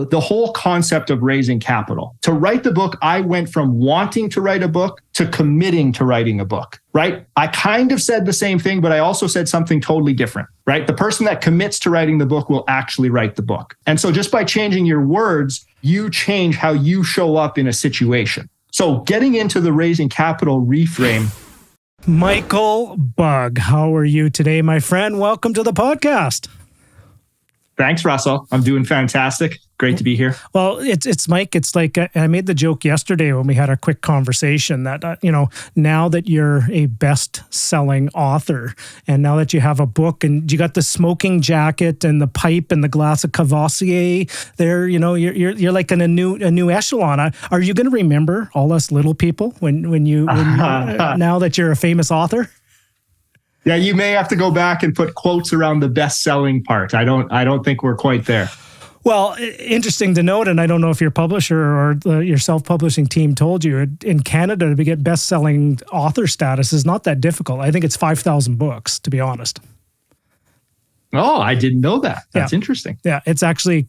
the whole concept of raising capital. To write the book, I went from wanting to write a book to committing to writing a book, right? I kind of said the same thing, but I also said something totally different, right? The person that commits to writing the book will actually write the book. And so just by changing your words, you change how you show up in a situation. So getting into the raising capital reframe. Michael Bugg, how are you today, my friend? Welcome to the podcast. Thanks, Russell. I'm doing fantastic. Great to be here. Well, it's Mike. It's like I made the joke yesterday when we had a quick conversation that, now that you're a best-selling author and now that you have a book and you got the smoking jacket and the pipe and the glass of Cavassier there, you're like in a new echelon. Are you going to remember all us little people when you now that you're a famous author? Yeah, you may have to go back and put quotes around the best-selling part. I don't think we're quite there. Well, interesting to note, and I don't know if your publisher or your self-publishing team told you, in Canada to get best-selling author status is not that difficult. I think it's 5,000 books, to be honest. Oh, I didn't know that. That's interesting. Yeah, it's actually,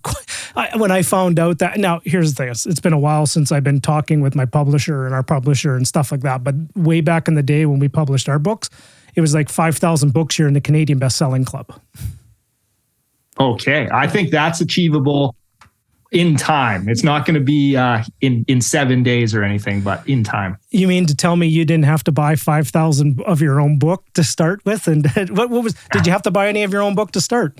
when I found out that, now here's the thing, it's been a while since I've been talking with my publisher and our publisher and stuff like that, but way back in the day when we published our books, it was like 5,000 books here in the Canadian Best-Selling Club. Okay. I think that's achievable in time. It's not going to be in 7 days or anything, but in time. You mean to tell me you didn't have to buy 5,000 of your own book to start with? And did you have to buy any of your own book to start?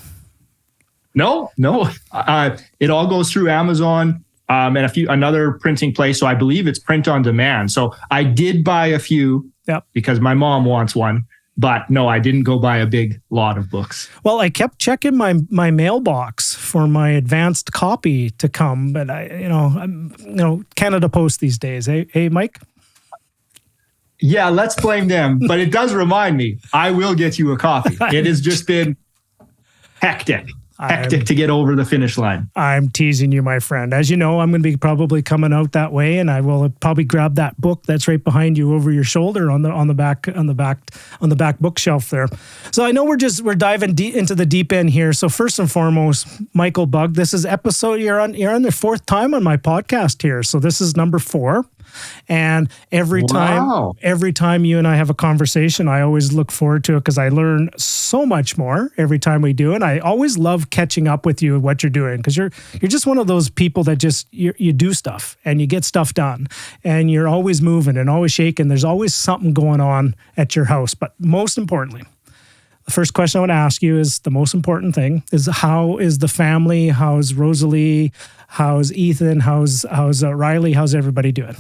No. It all goes through Amazon and another printing place. So I believe it's print on demand. So I did buy a few because my mom wants one. But no, I didn't go buy a big lot of books. Well, I kept checking my mailbox for my advanced copy to come, but Canada Post these days. Hey, Mike? Yeah, let's blame them. But it does remind me, I will get you a copy. It has just been hectic to get over the finish line. I'm teasing you, my friend. As you know, I'm going to be probably coming out that way, and I will probably grab that book that's right behind you over your shoulder on the back bookshelf there. So I know we're diving into the deep end here. So first and foremost, Michael Bugg, this is episode you're on the fourth time on my podcast here. So this is number 4. And every time you and I have a conversation, I always look forward to it because I learn so much more every time we do it. And I always love catching up with you and what you're doing because you're just one of those people that just you do stuff and you get stuff done and you're always moving and always shaking. There's always something going on at your house. But most importantly, the first question I want to ask you is the most important thing is how is the family? How's Rosalie? How's Ethan? How's Riley? How's everybody doing?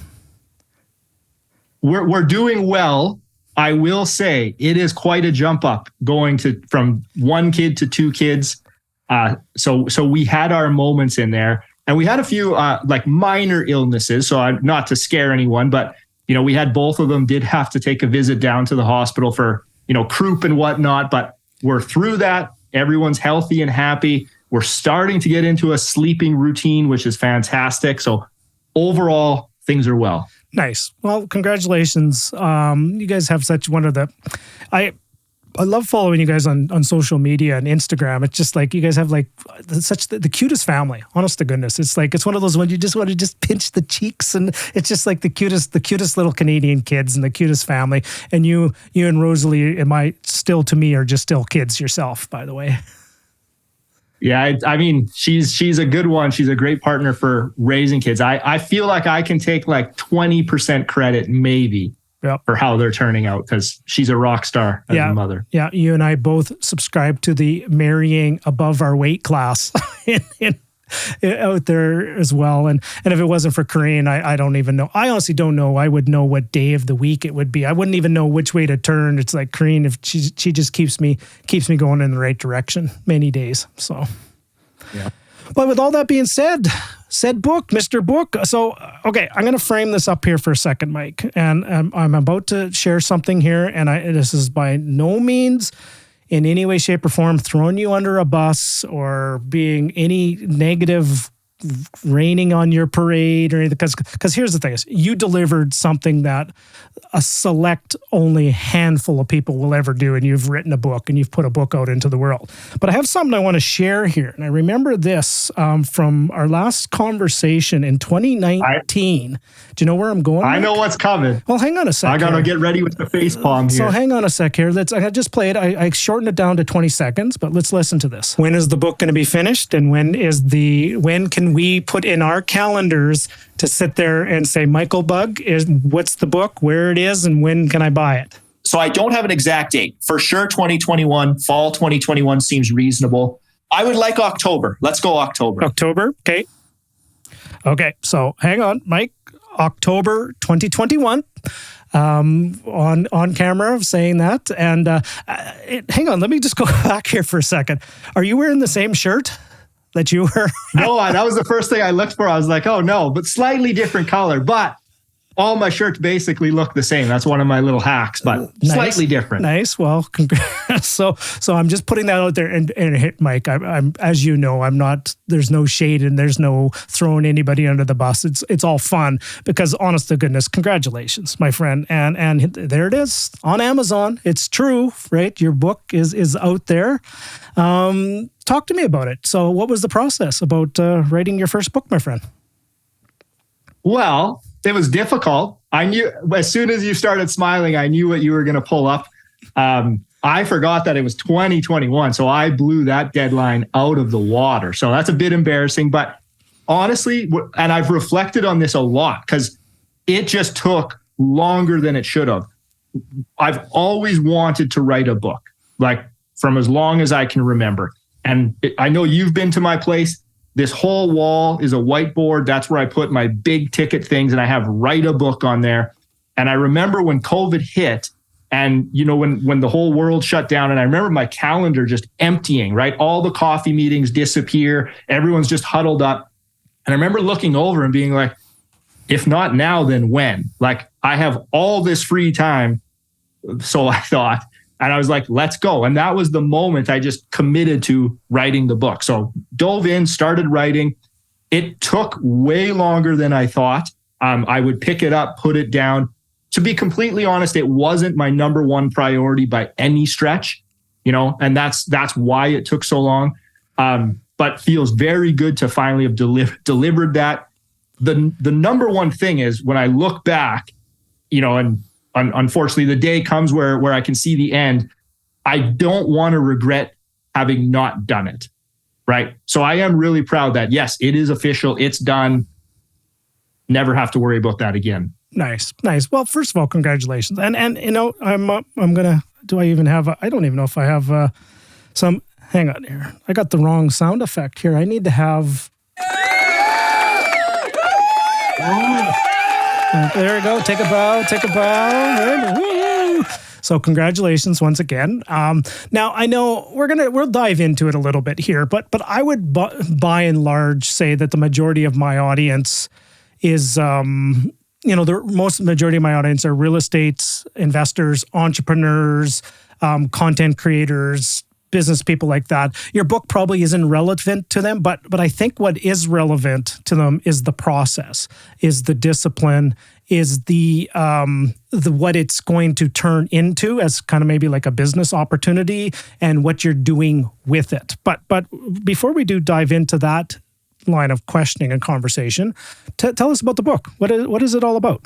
We're doing well. I will say it is quite a jump up going from one kid to 2 kids. So we had our moments in there, and we had a few like minor illnesses. So not to scare anyone, but we had both of them did have to take a visit down to the hospital for croup and whatnot. But we're through that. Everyone's healthy and happy. We're starting to get into a sleeping routine, which is fantastic. So overall, things are well. Nice. Well, congratulations. You guys have such one of the... I love following you guys on social media and Instagram. It's just like you guys have like such the cutest family. Honest to goodness, it's one of those when you just want to just pinch the cheeks, and it's just like the cutest little Canadian kids and the cutest family. And you and Rosalie, to me are just still kids yourself, by the way. Yeah, I mean, she's a good one. She's a great partner for raising kids. I feel like I can take like 20% credit maybe for how they're turning out because she's a rock star as a mother. Yeah, you and I both subscribe to the marrying above our weight class out there as well. And if it wasn't for Corinne, I don't even know. I honestly don't know. I would know what day of the week it would be. I wouldn't even know which way to turn. It's like Corinne, if she just keeps me going in the right direction many days. So, yeah. But with all that being said book, Mr. Book. So, okay, I'm going to frame this up here for a second, Mike. And I'm about to share something here. And this is by no means in any way, shape, or form throwing you under a bus or being any negative raining on your parade or anything. Because here's the thing is you delivered something that a select only handful of people will ever do. And you've written a book and you've put a book out into the world. But I have something I want to share here. And I remember this from our last conversation in 2019. Do you know where I'm going? I know what's coming. Well, hang on a sec. I got to get ready with the facepalm here. So hang on a sec here. I just play it. I shortened it down to 20 seconds, but let's listen to this. When is the book going to be finished? And when can we put in our calendars to sit there and say, Michael Bugg, what's the book, where it is, and when can I buy it? So I don't have an exact date. For sure, 2021, fall 2021 seems reasonable. I would like October. Let's go October. October, okay. Okay, so hang on, Mike. October 2021. On camera of saying that. And hang on, let me just go back here for a second. Are you wearing the same shirt that you were? No, that was the first thing I looked for. I was like, oh no, but slightly different color. But all my shirts basically look the same. That's one of my little hacks, but slightly different. Nice. Well, congrats. So I'm just putting that out there and hit Mike. I'm as you know, I'm not. There's no shade and there's no throwing anybody under the bus. It's all fun because, honest to goodness, congratulations, my friend. And there it is on Amazon. It's true, right? Your book is out there. Talk to me about it. So, what was the process about writing your first book, my friend? Well, it was difficult. I knew as soon as you started smiling, I knew what you were going to pull up. I forgot that it was 2021. So I blew that deadline out of the water. So that's a bit embarrassing. But honestly, and I've reflected on this a lot because it just took longer than it should have. I've always wanted to write a book, like from as long as I can remember. And I know you've been to my place. This whole wall is a whiteboard. That's where I put my big ticket things, and I have write a book on there. And I remember when COVID hit and, you know, when the whole world shut down, and I remember my calendar just emptying, right? All the coffee meetings disappear. Everyone's just huddled up. And I remember looking over and being like, if not now, then when? Like, I have all this free time. So I thought, and I was like, let's go. And that was the moment I just committed to writing the book. So dove in, started writing. It took way longer than I thought. I would pick it up, put it down. To be completely honest, it wasn't my number one priority by any stretch, you know, and that's why it took so long. But feels very good to finally have delivered that. The number one thing is when I look back, you know, and unfortunately, the day comes where I can see the end. I don't want to regret having not done it, right? So I am really proud that, yes, it is official. It's done. Never have to worry about that again. Nice. Well, first of all, congratulations. And you know, I'm gonna. Do I even have? I don't even know if I have some. Hang on here. I got the wrong sound effect here. I need to have. There we go. Take a bow. Woo. So congratulations once again. Now I know we'll dive into it a little bit here, but I would by and large say that the majority of my audience is, the majority of my audience are real estate investors, entrepreneurs, content creators, business people like that. Your book probably isn't relevant to them, but I think what is relevant to them is the process, is the discipline, is the what it's going to turn into as kind of maybe like a business opportunity and what you're doing with it. But before we do dive into that line of questioning and conversation, tell us about the book. What is it all about?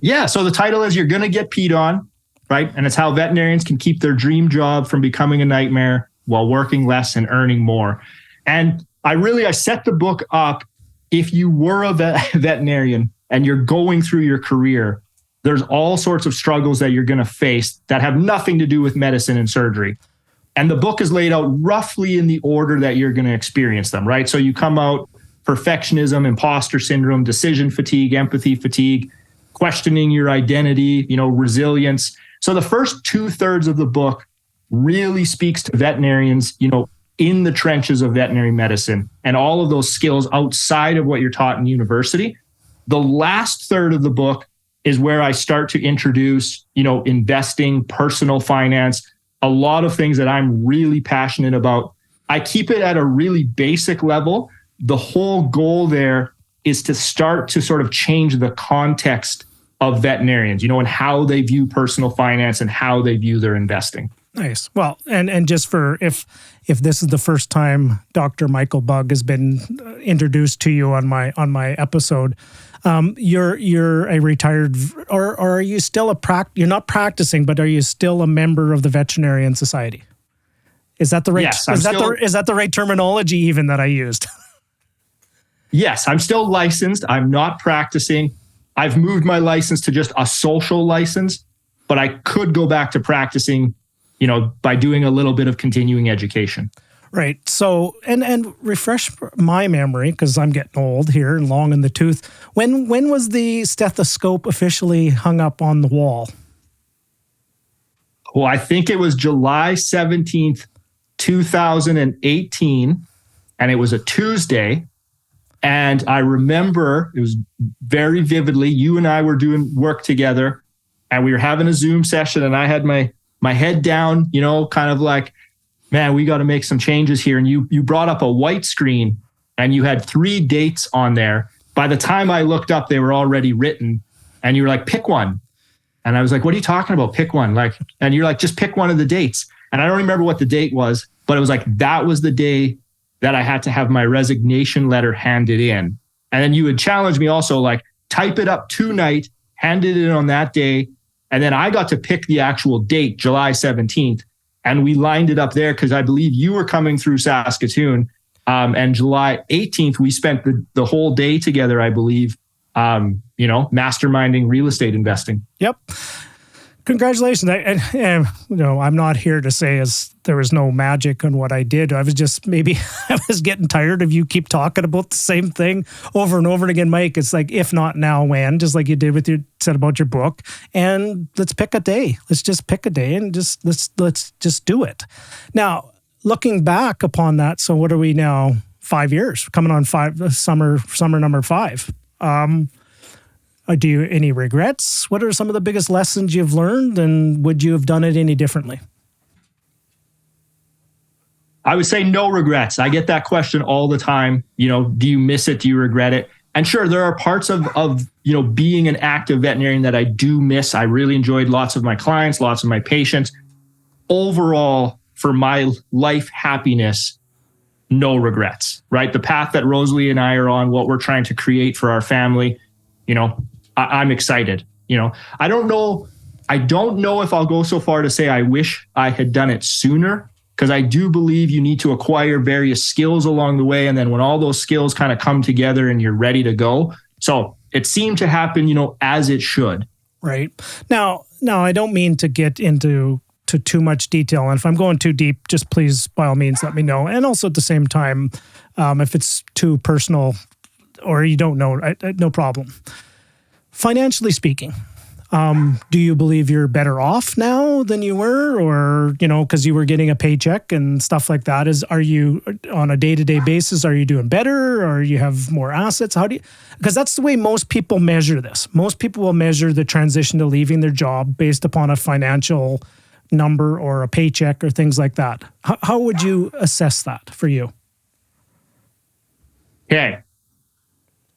Yeah, so the title is You're Gonna Get Peed On, right? And it's how veterinarians can keep their dream job from becoming a nightmare while working less and earning more. And I set the book up. If you were a veterinarian and you're going through your career, there's all sorts of struggles that you're going to face that have nothing to do with medicine and surgery. And the book is laid out roughly in the order that you're going to experience them, right? So you come out perfectionism, imposter syndrome, decision fatigue, empathy fatigue, questioning your identity, resilience. So the first 2/3 of the book really speaks to veterinarians, in the trenches of veterinary medicine and all of those skills outside of what you're taught in university. The last third of the book is where I start to introduce, investing, personal finance, a lot of things that I'm really passionate about. I keep it at a really basic level, the whole goal there is to start to sort of change the context of veterinarians, and how they view personal finance and how they view their investing. Nice. Well, and just for if this is the first time Dr. Michael Bugg has been introduced to you on my episode, you're a retired, or are you still you're not practicing, but are you still a member of the Veterinarian Society? Is that the right? Yes, is that the right terminology even that I used? Yes, I'm still licensed. I'm not practicing. I've moved my license to just a social license, but I could go back to practicing, by doing a little bit of continuing education. Right. So, and refresh my memory, because I'm getting old here and long in the tooth. When was the stethoscope officially hung up on the wall? Well, I think it was July 17th, 2018, and it was a Tuesday. And I remember it was very vividly, you and I were doing work together and we were having a Zoom session, and I had my head down, kind of like, man, we got to make some changes here. And you brought up a white screen and you had 3 dates on there. By the time I looked up, they were already written, and you were like, pick one. And I was like, what are you talking about? Pick one. And you're like, just pick one of the dates. And I don't remember what the date was, but it was like, that was the day that I had to have my resignation letter handed in. And then you would challenge me also, like, type it up tonight, hand it in on that day. And then I got to pick the actual date, July 17th. And we lined it up there because I believe you were coming through Saskatoon. And July 18th, we spent the whole day together, I believe, masterminding real estate investing. Yep. Congratulations. I'm not here to say there was no magic on what I did. I was just, maybe I was getting tired of you keep talking about the same thing over and over again, Mike. It's like, if not now, when, just like you did said about your book, and let's pick a day. Let's just pick a day and let's just do it. Now, looking back upon that. So what are we now? 5 years coming on summer number 5. Do you any regrets? What are some of the biggest lessons you've learned, and would you have done it any differently? I would say no regrets. I get that question all the time. Do you miss it? Do you regret it? And sure, there are parts of being an active veterinarian that I do miss. I really enjoyed lots of my clients, lots of my patients. Overall, for my life happiness, no regrets, right? The path that Rosalie and I are on, what we're trying to create for our family, I'm excited. I don't know if I'll go so far to say I wish I had done it sooner, because I do believe you need to acquire various skills along the way. And then when all those skills kind of come together and you're ready to go. So it seemed to happen, as it should. Right. Now, I don't mean to get into too much detail. And if I'm going too deep, just please, by all means, let me know. And also at the same time, if it's too personal or you don't know, no problem. Financially speaking, do you believe you're better off now than you were, or, because you were getting a paycheck and stuff like that? Are you on a day-to-day basis? Are you doing better, or you have more assets? Because that's the way most people measure this. Most people will measure the transition to leaving their job based upon a financial number or a paycheck or things like that. How would you assess that for you? Okay.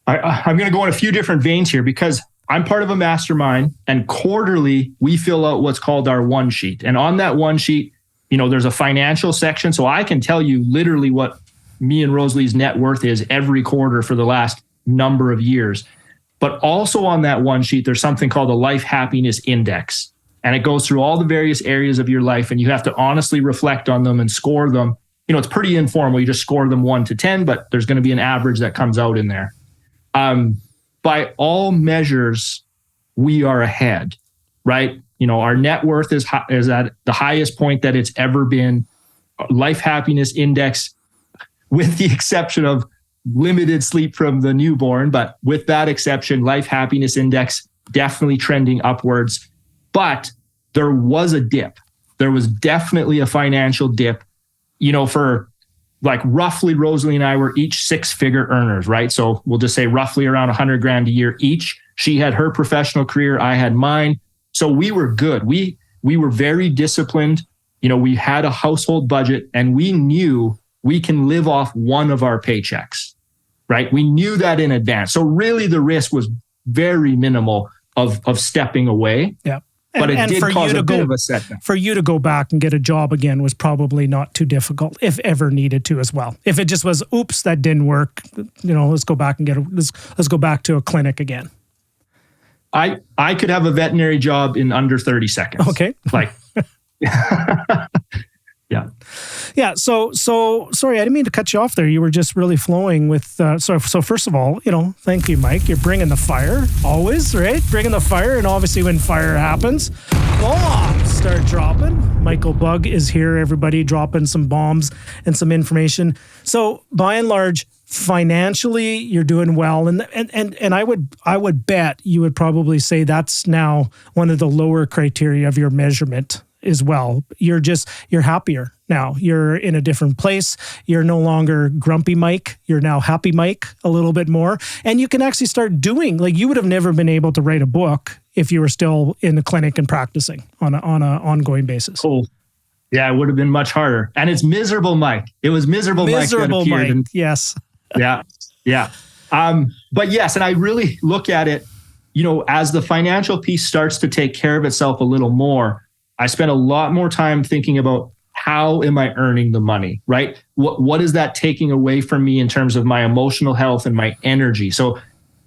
I'm going to go in a few different veins here, because I'm part of a mastermind, and quarterly we fill out what's called our one sheet. And on that one sheet, there's a financial section. So I can tell you literally what me and Rosalie's net worth is every quarter for the last number of years. But also on that one sheet, there's something called a life happiness index. And it goes through all the various areas of your life, and you have to honestly reflect on them and score them. It's pretty informal. You just score them 1 to 10, but there's going to be an average that comes out in there. By all measures, we are ahead, right? Our net worth is at the highest point that it's ever been. Life happiness index, with the exception of limited sleep from the newborn, but with that exception, life happiness index definitely trending upwards. But there was a dip. There was definitely a financial dip, for like roughly Rosalie and I were each 6-figure earners, right? So we'll just say roughly around $100,000 a year each. She had her professional career. I had mine. So we were good. We were very disciplined. We had a household budget, and we knew we can live off one of our paychecks. right? We knew that in advance. So really the risk was very minimal of stepping away. Yeah. But it did cause a bit of a setback. For you to go back and get a job again was probably not too difficult, if ever needed to as well. If it just was, oops, that didn't work, let's go back and let's go back to a clinic again. I could have a veterinary job in under 30 seconds. Okay. Yeah. Yeah. So sorry, I didn't mean to cut you off there. You were just really flowing with, so first of all, thank you, Mike. You're bringing the fire always, right? Bringing the fire. And obviously when fire happens, bombs start dropping. Michael Bugg is here, everybody, dropping some bombs and some information. So by and large, financially, you're doing well. And I would bet you would probably say that's now one of the lower criteria of your measurement as well. You're happier now. You're in a different place. You're no longer grumpy Mike. You're now happy Mike a little bit more. And you can actually start doing, like, you would have never been able to write a book if you were still in the clinic and practicing on an ongoing basis. Cool. Yeah, it would have been much harder. And it's miserable Mike. It was miserable Mike that appeared. Mike, yes. Yeah. But yes, and I really look at it, as the financial piece starts to take care of itself a little more, I spent a lot more time thinking about how am I earning the money, right? What is that taking away from me in terms of my emotional health and my energy? So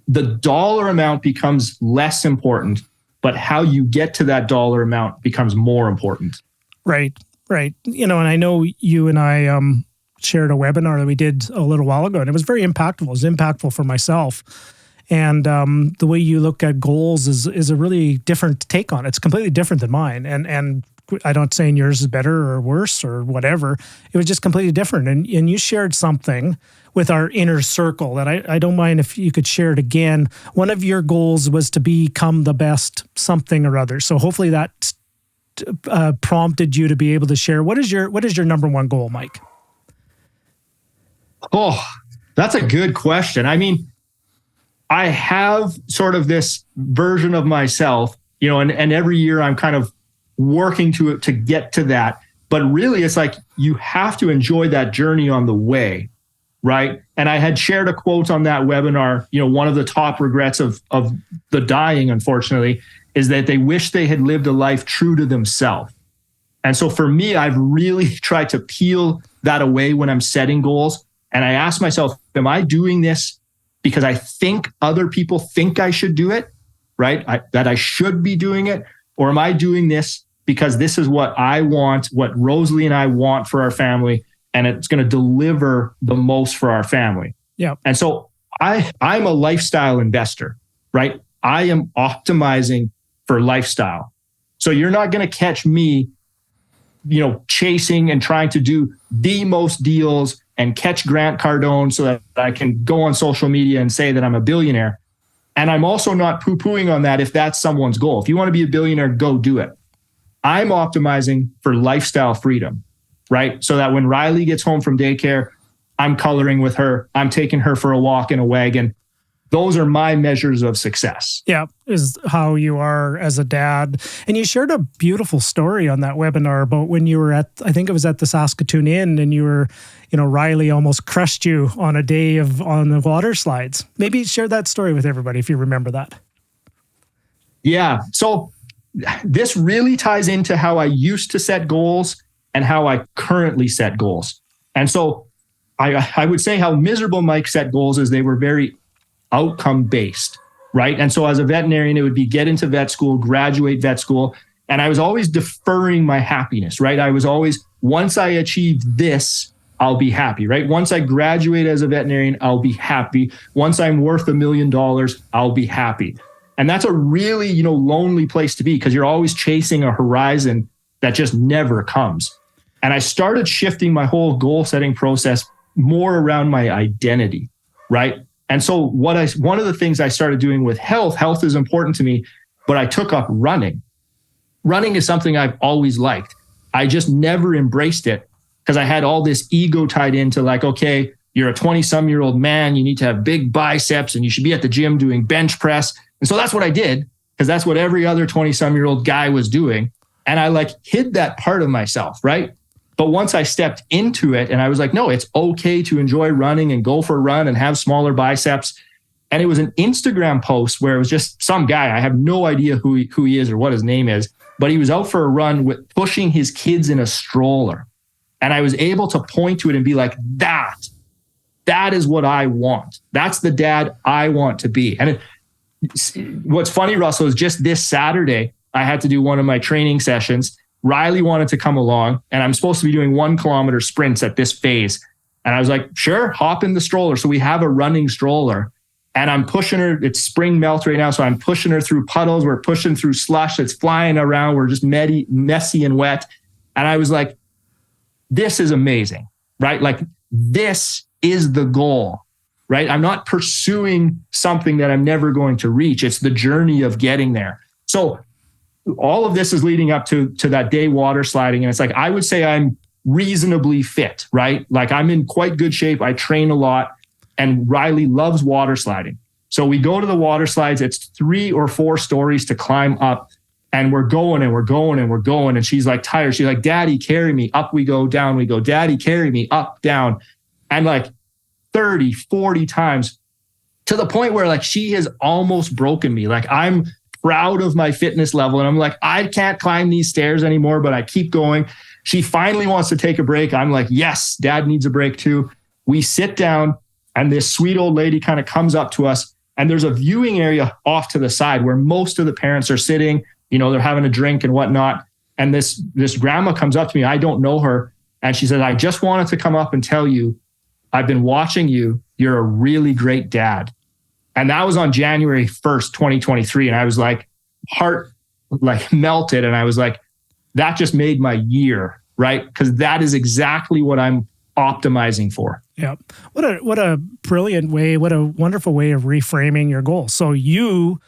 the dollar amount becomes less important, but how you get to that dollar amount becomes more important. Right. And I know you and I shared a webinar that we did a little while ago, and it was very impactful. It was impactful for myself. And the way you look at goals is a really different take on it. It's completely different than mine. And I don't saying yours is better or worse or whatever. It was just completely different. And you shared something with our inner circle that I don't mind if you could share it again. One of your goals was to become the best something or other. So hopefully that prompted you to be able to share. What is your number one goal, Mike? Oh, that's a good question. I mean, I have sort of this version of myself, and every year I'm kind of working to get to that. But really, it's like you have to enjoy that journey on the way, right? And I had shared a quote on that webinar. One of the top regrets of the dying, unfortunately, is that they wish they had lived a life true to themselves. And so for me, I've really tried to peel that away when I'm setting goals. And I ask myself, am I doing this because I think other people think I should do it, right? That I should be doing it? Or am I doing this because this is what I want, what Rosalie and I want for our family, and it's going to deliver the most for our family? Yeah. And so I'm a lifestyle investor, right? I am optimizing for lifestyle. So you're not going to catch me, chasing and trying to do the most deals and catch Grant Cardone so that I can go on social media and say that I'm a billionaire. And I'm also not poo-pooing on that if that's someone's goal. If you want to be a billionaire, go do it. I'm optimizing for lifestyle freedom, right? So that when Riley gets home from daycare, I'm coloring with her. I'm taking her for a walk in a wagon. Those are my measures of success. Yeah, is how you are as a dad. And you shared a beautiful story on that webinar about when you were I think it was at the Saskatoon Inn, and you were, Riley almost crushed you on a day on the water slides. Maybe share that story with everybody if you remember that. Yeah. So this really ties into how I used to set goals and how I currently set goals. And so I would say how miserable Mike set goals is they were very outcome based, right? And so as a veterinarian, it would be get into vet school, graduate vet school. And I was always deferring my happiness, right? I was always, once I achieve this, I'll be happy, right? Once I graduate as a veterinarian, I'll be happy. Once I'm worth $1 million, I'll be happy. And that's a really, lonely place to be because you're always chasing a horizon that just never comes. And I started shifting my whole goal setting process more around my identity, right? And so one of the things I started doing with health is important to me, but I took up running. Running is something I've always liked. I just never embraced it because I had all this ego tied into like, okay, you're a 20-some-year-old man, you need to have big biceps and you should be at the gym doing bench press. And so that's what I did because that's what every other 20-some-year-old guy was doing. And I hid that part of myself, right? But once I stepped into it and I was like, no, it's okay to enjoy running and go for a run and have smaller biceps. And it was an Instagram post where it was just some guy. I have no idea who he is or what his name is, but he was out for a run with pushing his kids in a stroller. And I was able to point to it and be like, that is what I want. That's the dad I want to be. And what's funny, Russell, is just this Saturday, I had to do one of my training sessions. Riley wanted to come along, and I'm supposed to be doing 1 kilometer sprints at this phase. And I was like, sure, hop in the stroller. So we have a running stroller, and I'm pushing her. It's spring melt right now. So I'm pushing her through puddles. We're pushing through slush. It's flying around. We're just messy and wet. And I was like, this is amazing, right? Like, this is the goal, right? I'm not pursuing something that I'm never going to reach. It's the journey of getting there. So all of this is leading up to that day water sliding. And it's like, I would say I'm reasonably fit, right? Like, I'm in quite good shape. I train a lot, and Riley loves water sliding. So we go to the water slides. It's 3 or 4 stories to climb up, and we're going and we're going and we're going. And she's like tired. She's like, Daddy, carry me. Up we go, down we go. Daddy, carry me, up, down. And like 30, 40 times, to the point where like she has almost broken me. Like, I'm proud of my fitness level. And I'm like, I can't climb these stairs anymore, but I keep going. She finally wants to take a break. I'm like, yes, Dad needs a break too. We sit down, and this sweet old lady kind of comes up to us, and there's a viewing area off to the side where most of the parents are sitting, they're having a drink and whatnot. And this grandma comes up to me. I don't know her. And she said, I just wanted to come up and tell you, I've been watching you. You're a really great dad. And that was on January 1st, 2023. And I was like, heart like melted. And I was like, that just made my year, right? Because that is exactly what I'm optimizing for. Yeah. What a brilliant way, what a wonderful way of reframing your goals. So you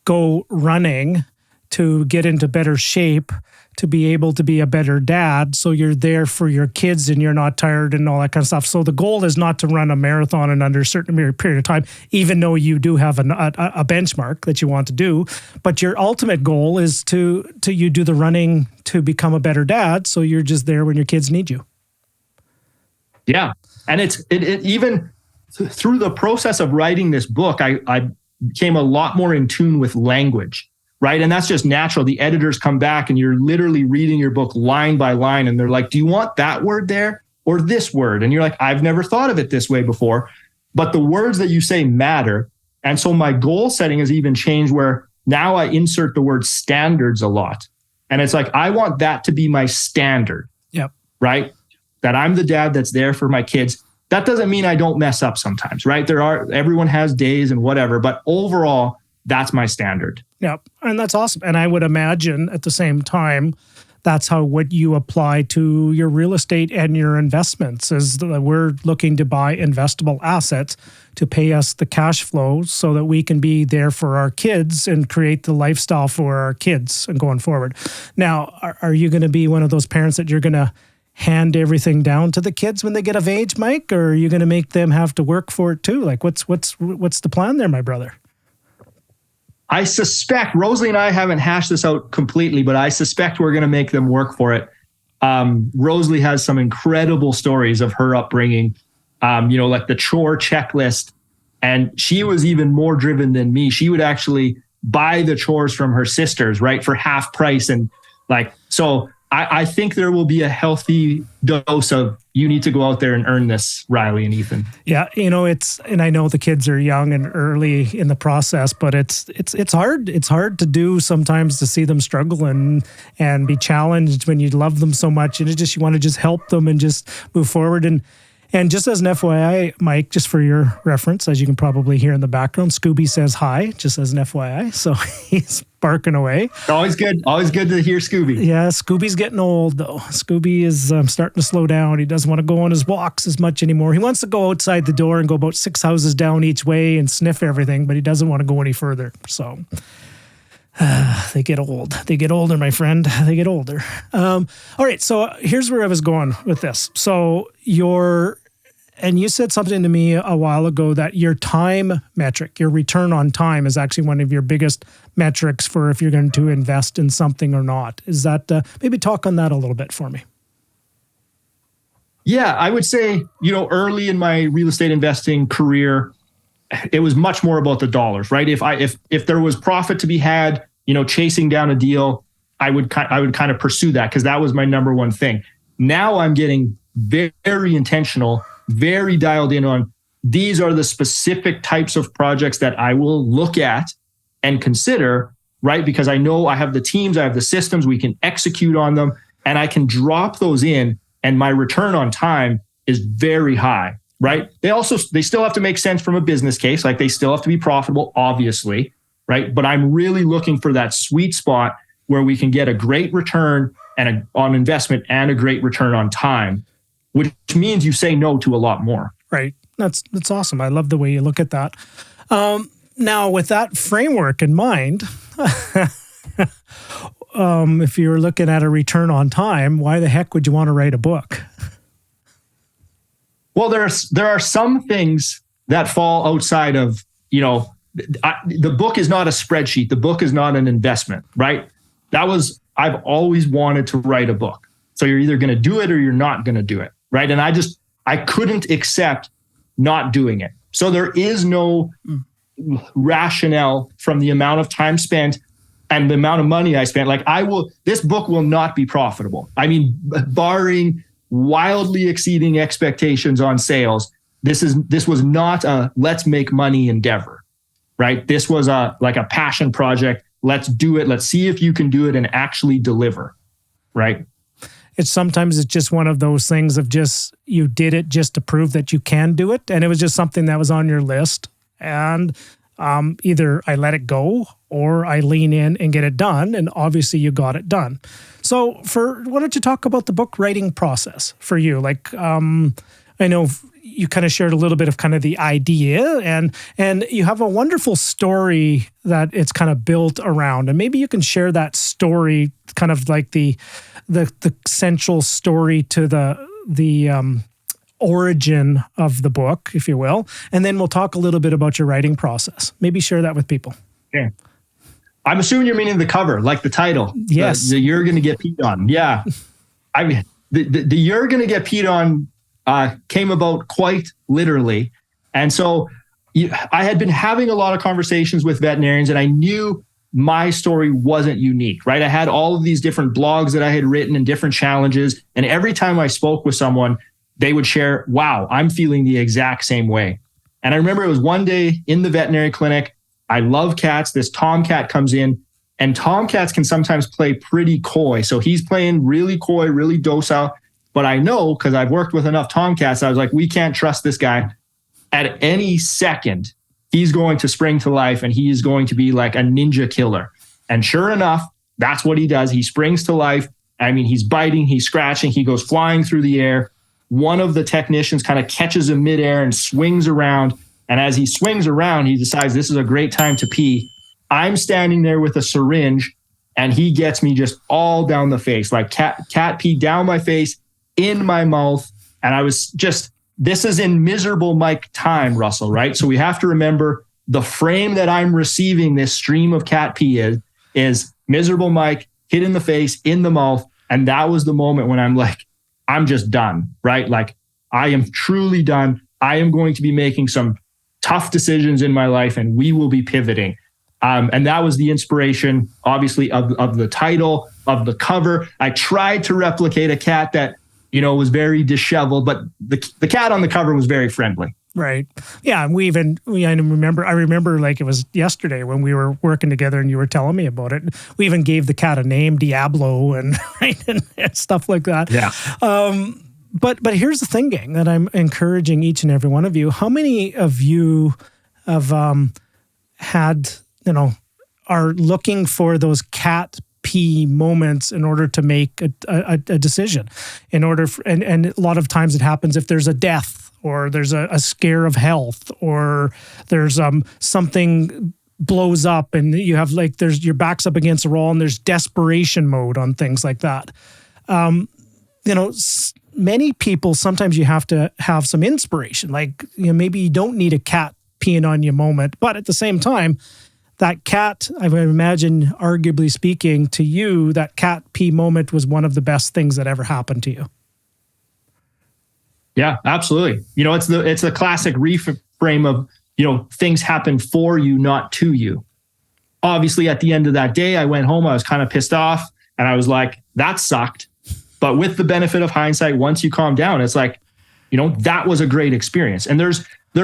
go running to get into better shape, to be able to be a better dad. So you're there for your kids and you're not tired and all that kind of stuff. So the goal is not to run a marathon in under a certain period of time, even though you do have a benchmark that you want to do. But your ultimate goal is to you do the running to become a better dad. So you're just there when your kids need you. Yeah. And it even through the process of writing this book, I became a lot more in tune with language. Right. And that's just natural. The editors come back and you're literally reading your book line by line. And they're like, do you want that word there or this word? And you're like, I've never thought of it this way before. But the words that you say matter. And so my goal setting has even changed where now I insert the word standards a lot. And it's like, I want that to be my standard. Yep. Right. That I'm the dad that's there for my kids. That doesn't mean I don't mess up sometimes. Right. Everyone has days and whatever. But overall, that's my standard. Yeah. And that's awesome. And I would imagine at the same time, that's how what you apply to your real estate and your investments is that we're looking to buy investable assets to pay us the cash flow so that we can be there for our kids and create the lifestyle for our kids and going forward. Now, are you going to be one of those parents that you're going to hand everything down to the kids when they get of age, Mike? Or are you going to make them have to work for it too? Like what's the plan there, my brother? I suspect, Rosalie and I haven't hashed this out completely, but I suspect we're going to make them work for it. Rosalie has some incredible stories of her upbringing, like the chore checklist. And she was even more driven than me. She would actually buy the chores from her sisters, right, for half price. And so I think there will be a healthy dose of you need to go out there and earn this, Riley and Ethan. Yeah, and I know the kids are young and early in the process, but it's hard. It's hard to do sometimes to see them struggle and be challenged when you love them so much, and you want to just help them and just move forward. And just as an FYI, Mike, just for your reference, as you can probably hear in the background, Scooby says hi, just as an FYI. So he's barking away. Always good to hear Scooby. Yeah, Scooby's getting old, though. Scooby is starting to slow down. He doesn't want to go on his walks as much anymore. He wants to go outside the door and go about 6 houses down each way and sniff everything, but he doesn't want to go any further. So they get old. They get older, my friend. They get older. All right, so here's where I was going with this. So and you said something to me a while ago that your time metric, your return on time is actually one of your biggest metrics for if you're going to invest in something or not. Is that, maybe talk on that a little bit for me. Yeah, I would say, early in my real estate investing career, it was much more about the dollars, right? If there was profit to be had, chasing down a deal, I would kind of pursue that because that was my number one thing. Now I'm getting very, very intentional, very dialed in on these are the specific types of projects that I will look at and consider, right? Because I know I have the teams, I have the systems, we can execute on them, and I can drop those in, and my return on time is very high, right? They still have to make sense from a business case, like they still have to be profitable, obviously, right? But I'm really looking for that sweet spot where we can get a great return on investment and a great return on time, which means you say no to a lot more. Right. That's awesome. I love the way you look at that. Now, with that framework in mind, if you were looking at a return on time, why the heck would you want to write a book? Well, there are some things that fall outside of, the book is not a spreadsheet. The book is not an investment, right? I've always wanted to write a book. So you're either going to do it or you're not going to do it, right? And I couldn't accept not doing it. So there is no rationale from the amount of time spent and the amount of money I spent. This book will not be profitable. I mean, barring wildly exceeding expectations on sales, this was not a let's make money endeavor, right? This was a passion project. Let's do it. Let's see if you can do it and actually deliver, right? Sometimes it's just one of those things of just, you did it just to prove that you can do it. And it was just something that was on your list. And either I let it go or I lean in and get it done. And obviously you got it done. So why don't you talk about the book writing process for you? I know you kind of shared a little bit of kind of the idea and you have a wonderful story that it's kind of built around. And maybe you can share that story, kind of like the central story to the origin of the book, if you will. And then we'll talk a little bit about your writing process. Maybe share that with people. Yeah. I'm assuming you're meaning the cover, like the title. Yes. The You're Gonna Get Peed On. Yeah. I mean, the You're Gonna Get Peed On came about quite literally. And so I had been having a lot of conversations with veterinarians, and I knew my story wasn't unique, right? I had all of these different blogs that I had written and different challenges. And every time I spoke with someone, they would share, wow, I'm feeling the exact same way. And I remember it was one day in the veterinary clinic. I love cats. This tomcat comes in, and tomcats can sometimes play pretty coy. So he's playing really coy, really docile. But I know, because I've worked with enough tomcats, I was like, we can't trust this guy. At any second, he's going to spring to life and he is going to be like a ninja killer. And sure enough, that's what he does. He springs to life. I mean, he's biting, he's scratching, he goes flying through the air. One of the technicians kind of catches him midair and swings around. And as he swings around, he decides this is a great time to pee. I'm standing there with a syringe and he gets me just all down the face, like cat pee down my face, in my mouth. And I was just, this is in miserable Mike time, Russell, right? So we have to remember the frame that I'm receiving this stream of cat pee is miserable Mike hit in the face, in the mouth. And that was the moment when I'm like, I'm just done, right? Like I am truly done. I am going to be making some tough decisions in my life and we will be pivoting. And that was the inspiration, obviously, of the title, of the cover. I tried to replicate a cat that, was very disheveled, but the cat on the cover was very friendly. Right. Yeah. I remember like it was yesterday when we were working together and you were telling me about it. We even gave the cat a name, Diablo, and stuff like that. Yeah. But here's the thing, gang, that I'm encouraging each and every one of you. How many of you have had, are looking for those cat pee moments in order to make a decision? And a lot of times it happens if there's a death or there's a scare of health or there's something blows up and you have your back's up against a wall and there's desperation mode on things like that. Many people, sometimes you have to have some inspiration. Maybe you don't need a cat peeing on you moment, but at the same time, that cat, I would imagine, arguably speaking to you, that cat pee moment was one of the best things that ever happened to you. Yeah, absolutely. It's the classic reframe of, things happen for you, not to you. Obviously, at the end of that day, I went home, I was kind of pissed off, and I was like, that sucked. But with the benefit of hindsight, once you calm down, it's like, that was a great experience. And there's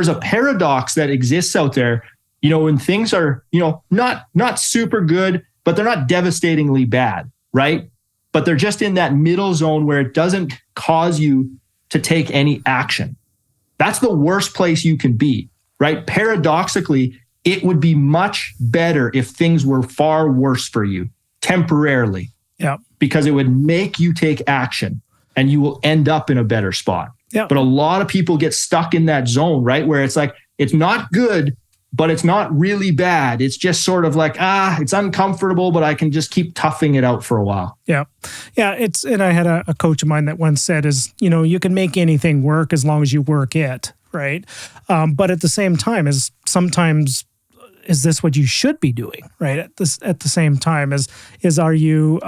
a paradox that exists out there, when things are, not super good, but they're not devastatingly bad, right? But they're just in that middle zone where it doesn't cause you to take any action. That's the worst place you can be, right? Paradoxically, it would be much better if things were far worse for you temporarily. Yeah. Because it would make you take action and you will end up in a better spot. Yeah. But a lot of people get stuck in that zone, right? Where it's like, it's not good, but it's not really bad. It's just sort of like, it's uncomfortable, but I can just keep toughing it out for a while. Yeah. Yeah. And I had a coach of mine that once said you can make anything work as long as you work it. Right. But at the same time, is this what you should be doing, right? At the same time, are you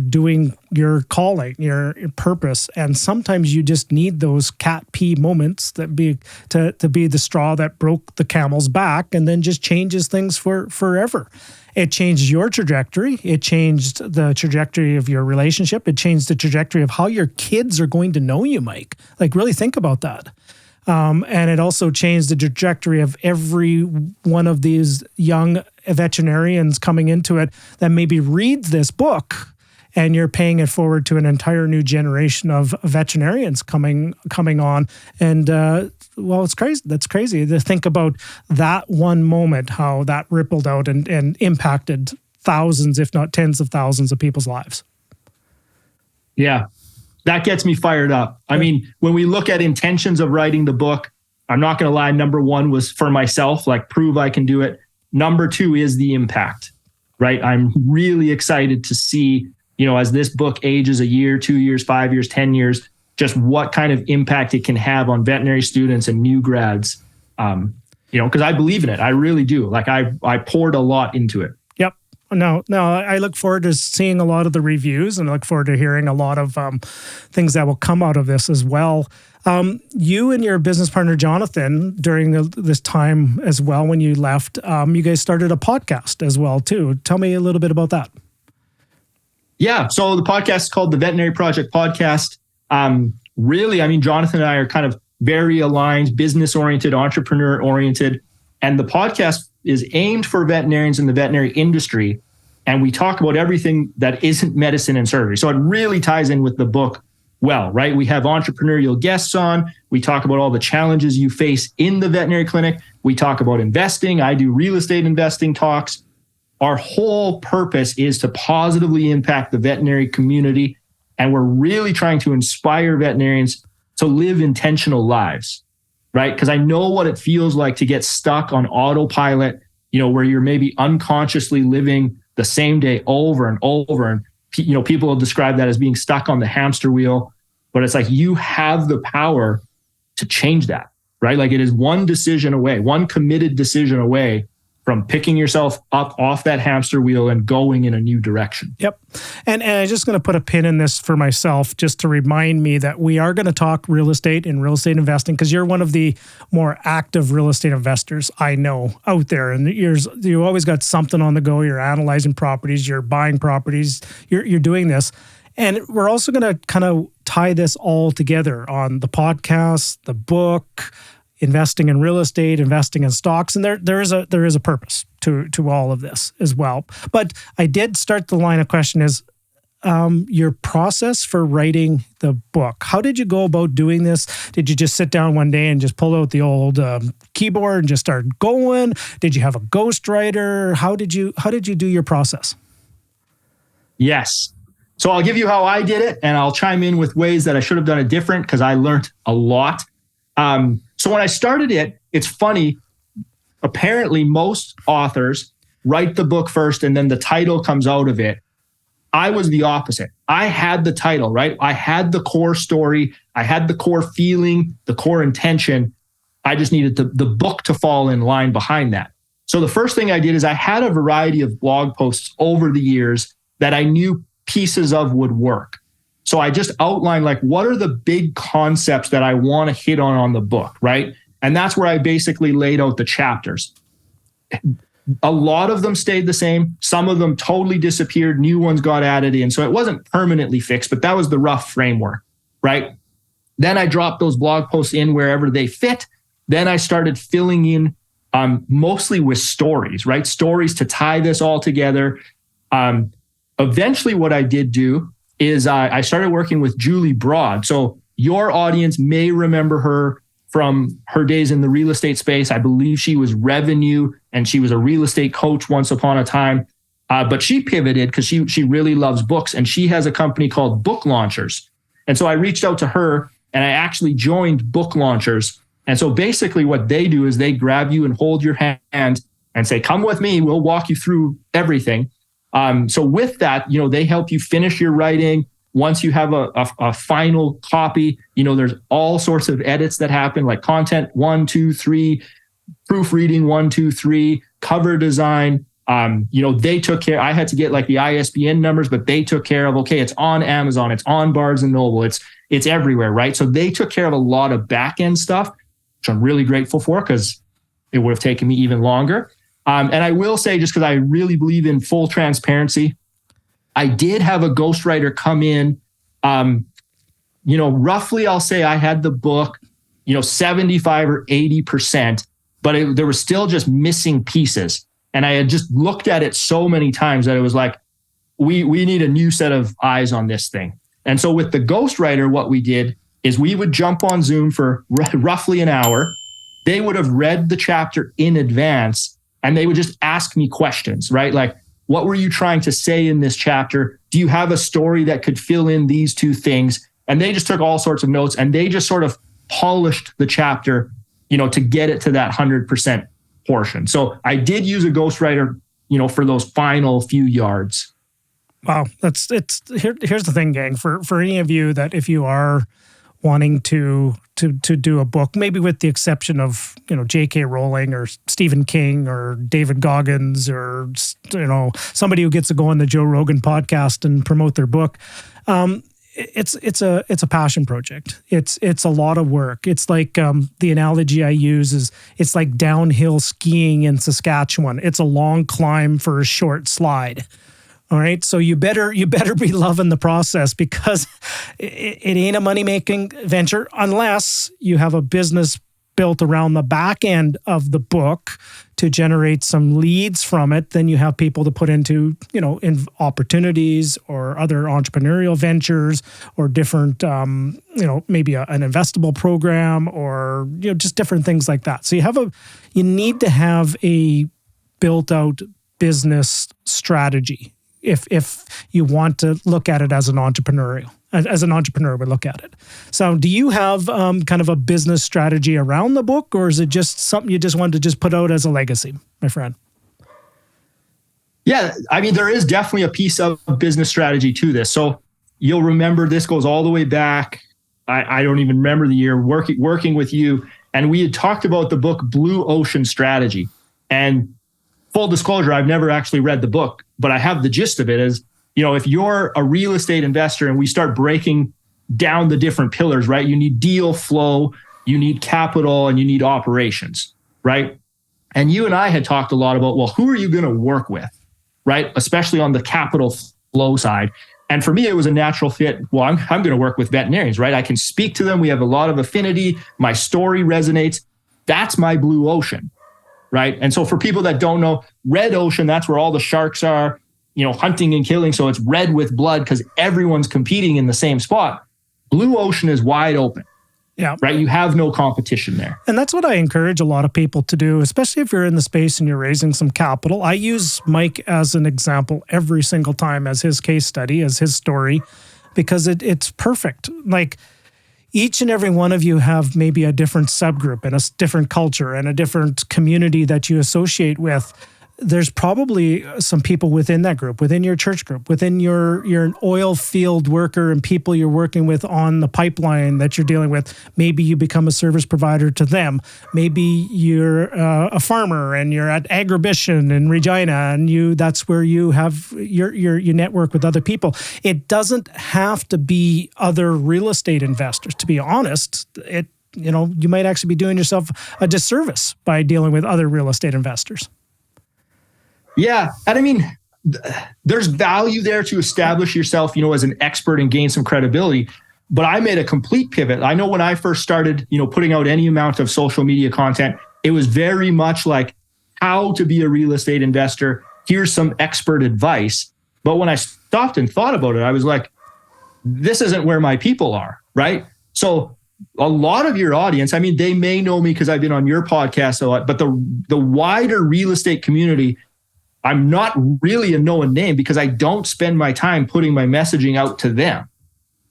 doing your calling, your purpose? And sometimes you just need those cat pee moments to be the straw that broke the camel's back, and then just changes things forever. It changed your trajectory. It changed the trajectory of your relationship. It changed the trajectory of how your kids are going to know you, Mike. Like, really think about that. And it also changed the trajectory of every one of these young veterinarians coming into it that maybe reads this book, and you're paying it forward to an entire new generation of veterinarians coming on. And it's crazy. That's crazy to think about that one moment, how that rippled out and impacted thousands, if not tens of thousands of people's lives. Yeah. That gets me fired up. I mean, when we look at intentions of writing the book, I'm not going to lie. Number one was for myself, like prove I can do it. Number two is the impact, right? I'm really excited to see, as this book ages a year, 2 years, 5 years, 10 years, just what kind of impact it can have on veterinary students and new grads. Because I believe in it. I really do. Like I poured a lot into it. No, I look forward to seeing a lot of the reviews, and I look forward to hearing a lot of things that will come out of this as well. You and your business partner, Jonathan, during this time as well, when you left, you guys started a podcast as well, too. Tell me a little bit about that. Yeah. So the podcast is called the Veterinary Project Podcast. Really, I mean, Jonathan and I are kind of very aligned, business-oriented, entrepreneur-oriented, and the podcast is aimed for veterinarians in the veterinary industry. And we talk about everything that isn't medicine and surgery. So it really ties in with the book well, right? We have entrepreneurial guests on. We talk about all the challenges you face in the veterinary clinic. We talk about investing. I do real estate investing talks. Our whole purpose is to positively impact the veterinary community. And we're really trying to inspire veterinarians to live intentional lives. Right? Because I know what it feels like to get stuck on autopilot, where you're maybe unconsciously living the same day over and over. And, people will describe that as being stuck on the hamster wheel. But it's like you have the power to change that, right? Like it is one decision away, one committed decision away from picking yourself up off that hamster wheel and going in a new direction. Yep. And I'm just going to put a pin in this for myself, just to remind me that we are going to talk real estate and real estate investing, because you're one of the more active real estate investors I know out there. And you always got something on the go. You're analyzing properties, you're buying properties, you're doing this. And we're also going to kind of tie this all together on the podcast, the book, investing in real estate, investing in stocks, and there is a purpose to all of this as well. But I did start the line of question is your process for writing the book. How did you go about doing this? Did you just sit down one day and just pull out the old keyboard and just start going? Did you have a ghostwriter? How did you do your process? Yes. So I'll give you how I did it, and I'll chime in with ways that I should have done it different because I learned a lot. So when I started it, it's funny. Apparently, most authors write the book first and then the title comes out of it. I was the opposite. I had the title, right? I had the core story. I had the core feeling, the core intention. I just needed the book to fall in line behind that. So the first thing I did is I had a variety of blog posts over the years that I knew pieces of would work. So I just outlined like, what are the big concepts that I want to hit on the book, right? And that's where I basically laid out the chapters. A lot of them stayed the same. Some of them totally disappeared. New ones got added in. So it wasn't permanently fixed, but that was the rough framework, right? Then I dropped those blog posts in wherever they fit. Then I started filling in mostly with stories, right? Stories to tie this all together. Eventually what I did do is I started working with Julie Broad. So your audience may remember her from her days in the real estate space. I believe she was revenue and she was a real estate coach once upon a time. But she pivoted because she really loves books, and she has a company called Book Launchers. And so I reached out to her and I actually joined Book Launchers. And so basically what they do is they grab you and hold your hand and say, come with me, we'll walk you through everything. So with that, they help you finish your writing. Once you have a final copy, there's all sorts of edits that happen, like content 1, 2, 3, proofreading 1, 2, 3, cover design. They took care. I had to get like the ISBN numbers, but they took care of, okay, it's on Amazon, it's on Barnes and Noble, it's everywhere, right? So they took care of a lot of back end stuff, which I'm really grateful for because it would have taken me even longer. And I will say, just because I really believe in full transparency, I did have a ghostwriter come in. Roughly, I'll say I had the book, 75 or 80%, but there was still just missing pieces. And I had just looked at it so many times that it was like, we need a new set of eyes on this thing. And so with the ghostwriter, what we did is we would jump on Zoom for roughly an hour. They would have read the chapter in advance and they would just ask me questions, right? Like, what were you trying to say in this chapter? Do you have a story that could fill in these two things? And they just took all sorts of notes and they just sort of polished the chapter, to get it to that 100% portion. So I did use a ghostwriter, for those final few yards. Wow. Here's the thing, gang, for any of you that if you are wanting to do a book, maybe with the exception of, J.K. Rowling or Stephen King or David Goggins or, somebody who gets to go on the Joe Rogan podcast and promote their book. It's a passion project. It's a lot of work. It's like the analogy I use is it's like downhill skiing in Saskatchewan. It's a long climb for a short slide. All right. So you better be loving the process because it ain't a money-making venture unless you have a business built around the back end of the book to generate some leads from it. Then you have people to put into, in opportunities or other entrepreneurial ventures or different, maybe an investable program or, just different things like that. So you need to have a built out business strategy. If you want to look at it as an entrepreneur would look at it. So do you have kind of a business strategy around the book, or is it just something you just wanted to just put out as a legacy, my friend? Yeah, I mean, there is definitely a piece of business strategy to this. So you'll remember this goes all the way back. I don't even remember the year working with you. And we had talked about the book Blue Ocean Strategy. And full disclosure, I've never actually read the book, but I have the gist of it is, if you're a real estate investor and we start breaking down the different pillars, right? You need deal flow, you need capital, and you need operations, right? And you and I had talked a lot about, well, who are you going to work with, right? Especially on the capital flow side. And for me, it was a natural fit. Well, I'm going to work with veterinarians, right? I can speak to them. We have a lot of affinity. My story resonates. That's my blue ocean. Right. And so for people that don't know, red ocean, that's where all the sharks are, hunting and killing. So it's red with blood because everyone's competing in the same spot. Blue ocean is wide open. Yeah. Right. You have no competition there. And that's what I encourage a lot of people to do, especially if you're in the space and you're raising some capital. I use Mike as an example every single time as his case study, as his story, because it's perfect. Like, each and every one of you have maybe a different subgroup and a different culture and a different community that you associate with. there's probably some people within that group, within your church group, within you're an oil field worker and people you're working with on the pipeline that you're dealing with. Maybe you become a service provider to them. Maybe you're a farmer and you're at Agribition in Regina, and that's where you have your network with other people. It doesn't have to be other real estate investors. To be honest, you might actually be doing yourself a disservice by dealing with other real estate investors. Yeah. And I mean, there's value there to establish yourself, as an expert and gain some credibility. But I made a complete pivot. I know when I first started, putting out any amount of social media content, it was very much like how to be a real estate investor. Here's some expert advice. But when I stopped and thought about it, I was like, this isn't where my people are, right? So a lot of your audience, I mean, they may know me because I've been on your podcast a lot, but the wider real estate community, I'm not really a known name because I don't spend my time putting my messaging out to them.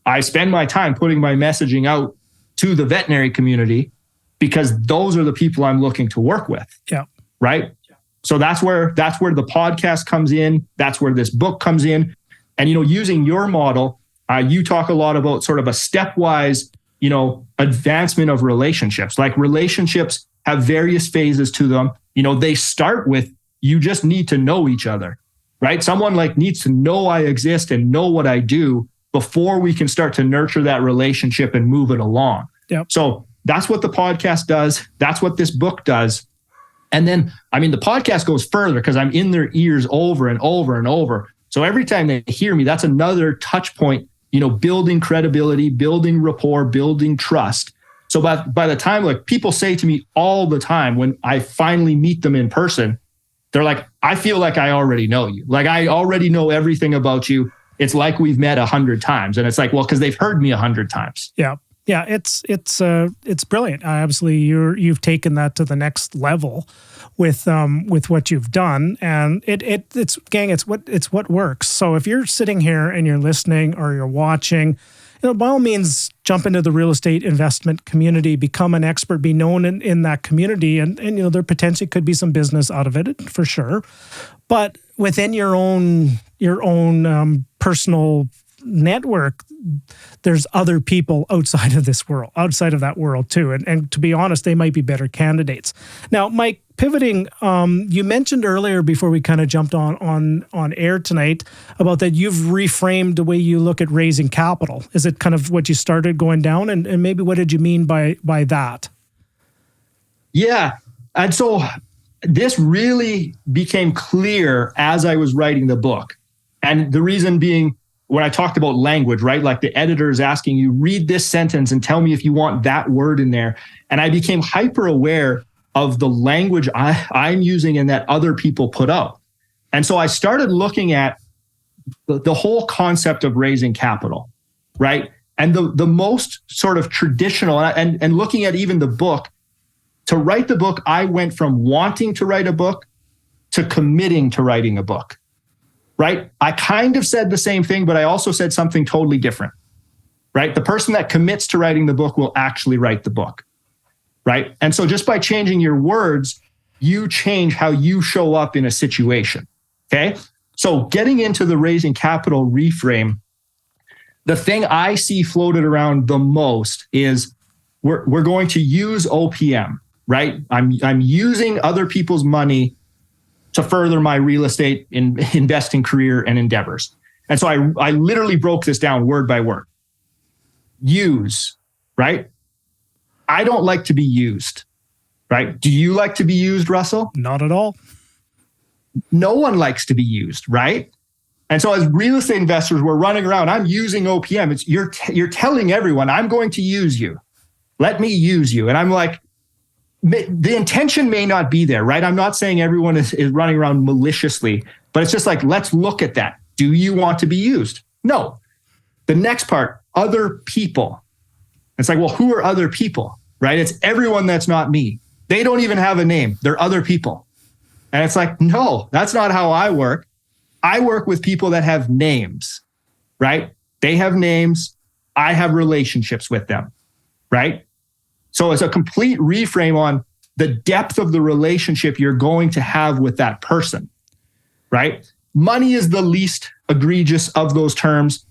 I spend my time putting my messaging out to the veterinary community because those are the people I'm looking to work with. Yeah. Right. So that's where the podcast comes in. That's where this book comes in. And, using your model, you talk a lot about sort of a stepwise, advancement of relationships. Like relationships have various phases to them. They start with, you just need to know each other, right? Someone needs to know I exist and know what I do before we can start to nurture that relationship and move it along. Yep. So that's what the podcast does. That's what this book does. And then, I mean, the podcast goes further because I'm in their ears over and over and over. So every time they hear me, that's another touch point, building credibility, building rapport, building trust. So by the time, people say to me all the time when I finally meet them in person, they're like, I feel like I already know you. Like I already know everything about you. It's like we've met 100 times. And it's like, well, because they've heard me 100 times. Yeah. Yeah. It's brilliant. Absolutely. You've taken that to the next level with what you've done. And it's what works. So if you're sitting here and you're listening or you're watching, by all means, jump into the real estate investment community, become an expert, be known in that community. And there potentially could be some business out of it for sure. But within your own personal network, there's other people outside of that world too. And to be honest, they might be better candidates. Now, Mike, pivoting, you mentioned earlier before we kind of jumped on air tonight about that you've reframed the way you look at raising capital. Is it kind of what you started going down? And maybe what did you mean by that? Yeah. And so this really became clear as I was writing the book. And the reason being, when I talked about language, right? Like the editor is asking you, read this sentence and tell me if you want that word in there. And I became hyper aware of the language I'm using and that other people put out. And so I started looking at the whole concept of raising capital, right? And the most sort of traditional, and looking at even the book, to write the book, I went from wanting to write a book to committing to writing a book. Right? I kind of said the same thing, but I also said something totally different, right? The person that commits to writing the book will actually write the book, right? And so just by changing your words, you change how you show up in a situation, okay? So getting into the raising capital reframe, the thing I see floated around the most is we're going to use OPM, right? I'm using other people's money to further my real estate investing career and endeavors. And so I literally broke this down word by word. Use, right? I don't like to be used, right? Do you like to be used, Russell? Not at all. No one likes to be used, right? And so as real estate investors, we're running around, I'm using OPM. You're telling everyone, I'm going to use you. Let me use you. And I'm like, the intention may not be there, right? I'm not saying everyone is running around maliciously, but it's just like, let's look at that. Do you want to be used? No. The next part, other people. It's like, well, who are other people, right? It's everyone that's not me. They don't even have a name. They're other people. And it's like, no, that's not how I work. I work with people that have names, right? They have names. I have relationships with them, right? So it's a complete reframe on the depth of the relationship you're going to have with that person, right? Money is the least egregious of those terms.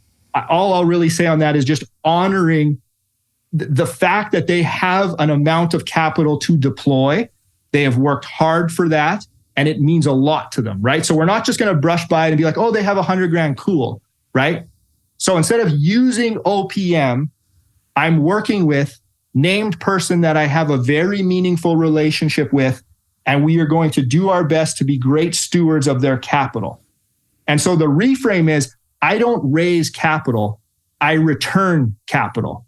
All I'll really say on that is just honoring the fact that they have an amount of capital to deploy. They have worked hard for that, and it means a lot to them, right? So we're not just going to brush by it and be like, oh, they have $100,000, cool, right? So instead of using OPM, I'm working with named person that I have a very meaningful relationship with, and we are going to do our best to be great stewards of their capital. And so the reframe is, I don't raise capital, I return capital,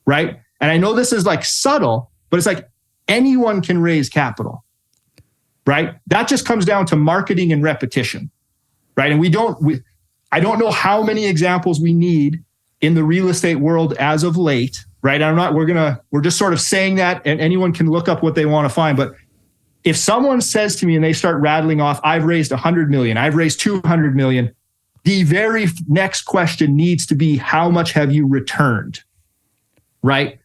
right? And I know this is like subtle, but it's like anyone can raise capital, right? That just comes down to marketing and repetition, right? And I don't know how many examples we need in the real estate world as of late, right? We're just sort of saying that, and anyone can look up what they want to find. But if someone says to me and they start rattling off, I've raised 100 million, I've raised 200 million, the very next question needs to be, how much have you returned, right?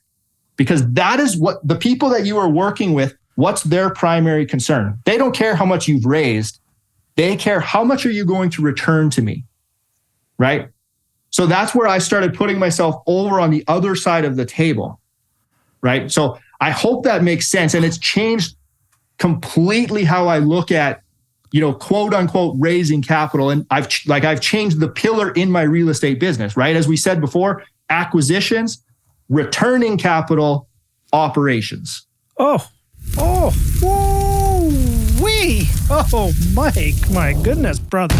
Because that is what the people that you are working with, what's their primary concern? They don't care how much you've raised. They care, how much are you going to return to me, right? So that's where I started putting myself over on the other side of the table, right? So I hope that makes sense. And it's changed completely how I look at, quote unquote, raising capital. And I've changed the pillar in my real estate business, right? As we said before, acquisitions, returning capital, operations. Whoa, wee. Oh, Mike, my goodness, brother.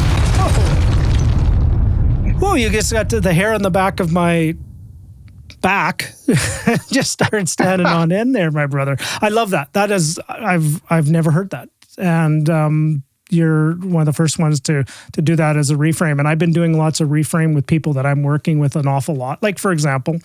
Oh, you just got to the hair on the back of my back just started standing on end there, my brother. I love that. That is, I've never heard that. And you're one of the first ones to do that as a reframe. And I've been doing lots of reframe with people that I'm working with an awful lot. Like, for example,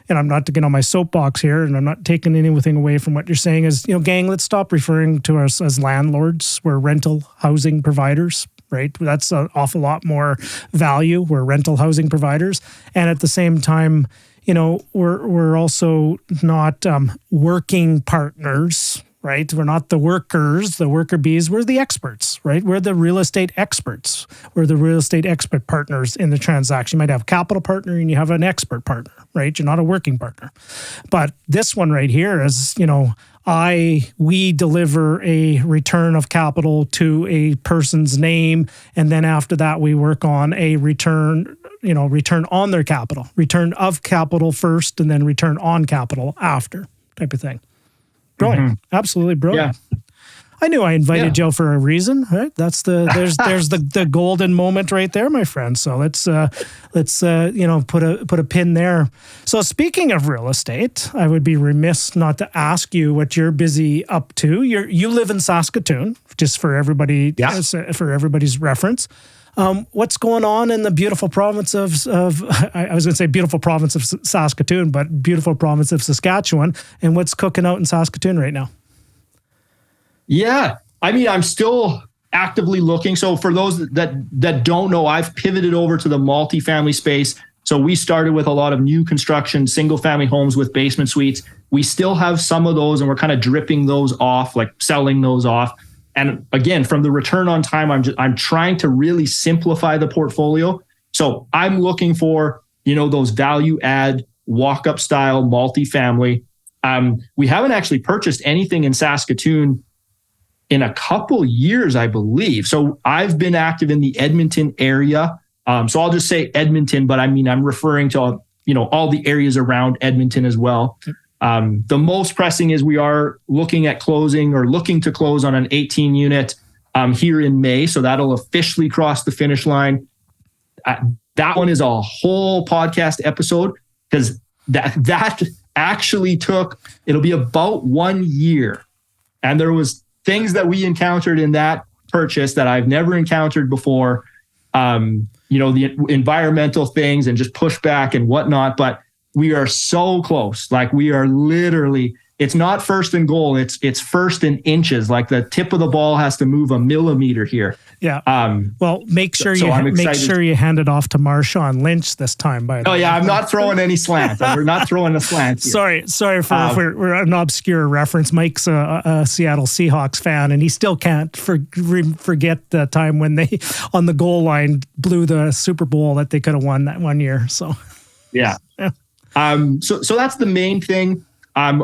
and I'm not to get on my soapbox here, and I'm not taking anything away from what you're saying, is, gang, let's stop referring to us as landlords. We're rental housing providers, right? That's an awful lot more value. We're rental housing providers. And at the same time, we're also not working partners, right? We're not the workers, the worker bees. We're the experts, right? We're the real estate experts. We're the real estate expert partners in the transaction. You might have a capital partner and you have an expert partner, right? You're not a working partner. But this one right here is, we deliver a return of capital to a person's name. And then after that, we work on a return on their capital, return of capital first, and then return on capital after, type of thing. Brilliant. Mm-hmm. Absolutely brilliant. Yeah. I knew I invited Joe for a reason, right? That's there's the golden moment right there, my friend. So let's put a pin there. So speaking of real estate, I would be remiss not to ask you what you're busy up to. You live in Saskatoon, just for everybody, for everybody's reference. What's going on in the beautiful province of I was going to say beautiful province of Saskatoon, but beautiful province of Saskatchewan, and what's cooking out in Saskatoon right now? Yeah, I mean, I'm still actively looking. So for those that don't know, I've pivoted over to the multifamily space. So we started with a lot of new construction, single family homes with basement suites. We still have some of those, and we're kind of dripping those off, like selling those off. And again, from the return on time, I'm trying to really simplify the portfolio. So I'm looking for, those value add walk up style multifamily. We haven't actually purchased anything in Saskatoon in a couple years, I believe. So I've been active in the Edmonton area. So I'll just say Edmonton, but I mean, I'm referring to, all the areas around Edmonton as well. The most pressing is we are looking to close on an 18 unit here in May. So that'll officially cross the finish line. That one is a whole podcast episode, because that actually it'll be about 1 year. And there was things that we encountered in that purchase that I've never encountered before. The environmental things and just pushback and whatnot, but we are so close. Like, we are literally it's not first and goal. It's first in inches. Like the tip of the ball has to move a millimeter here. Yeah. Well, make sure you hand it off to Marshawn Lynch this time. By the way. Oh yeah, I'm not throwing any slants. We're not throwing a slant here. Sorry for if we're an obscure reference. Mike's a Seattle Seahawks fan, and he still can't forget the time when they on the goal line blew the Super Bowl that they could have won that one year. So yeah. So that's the main thing. I'm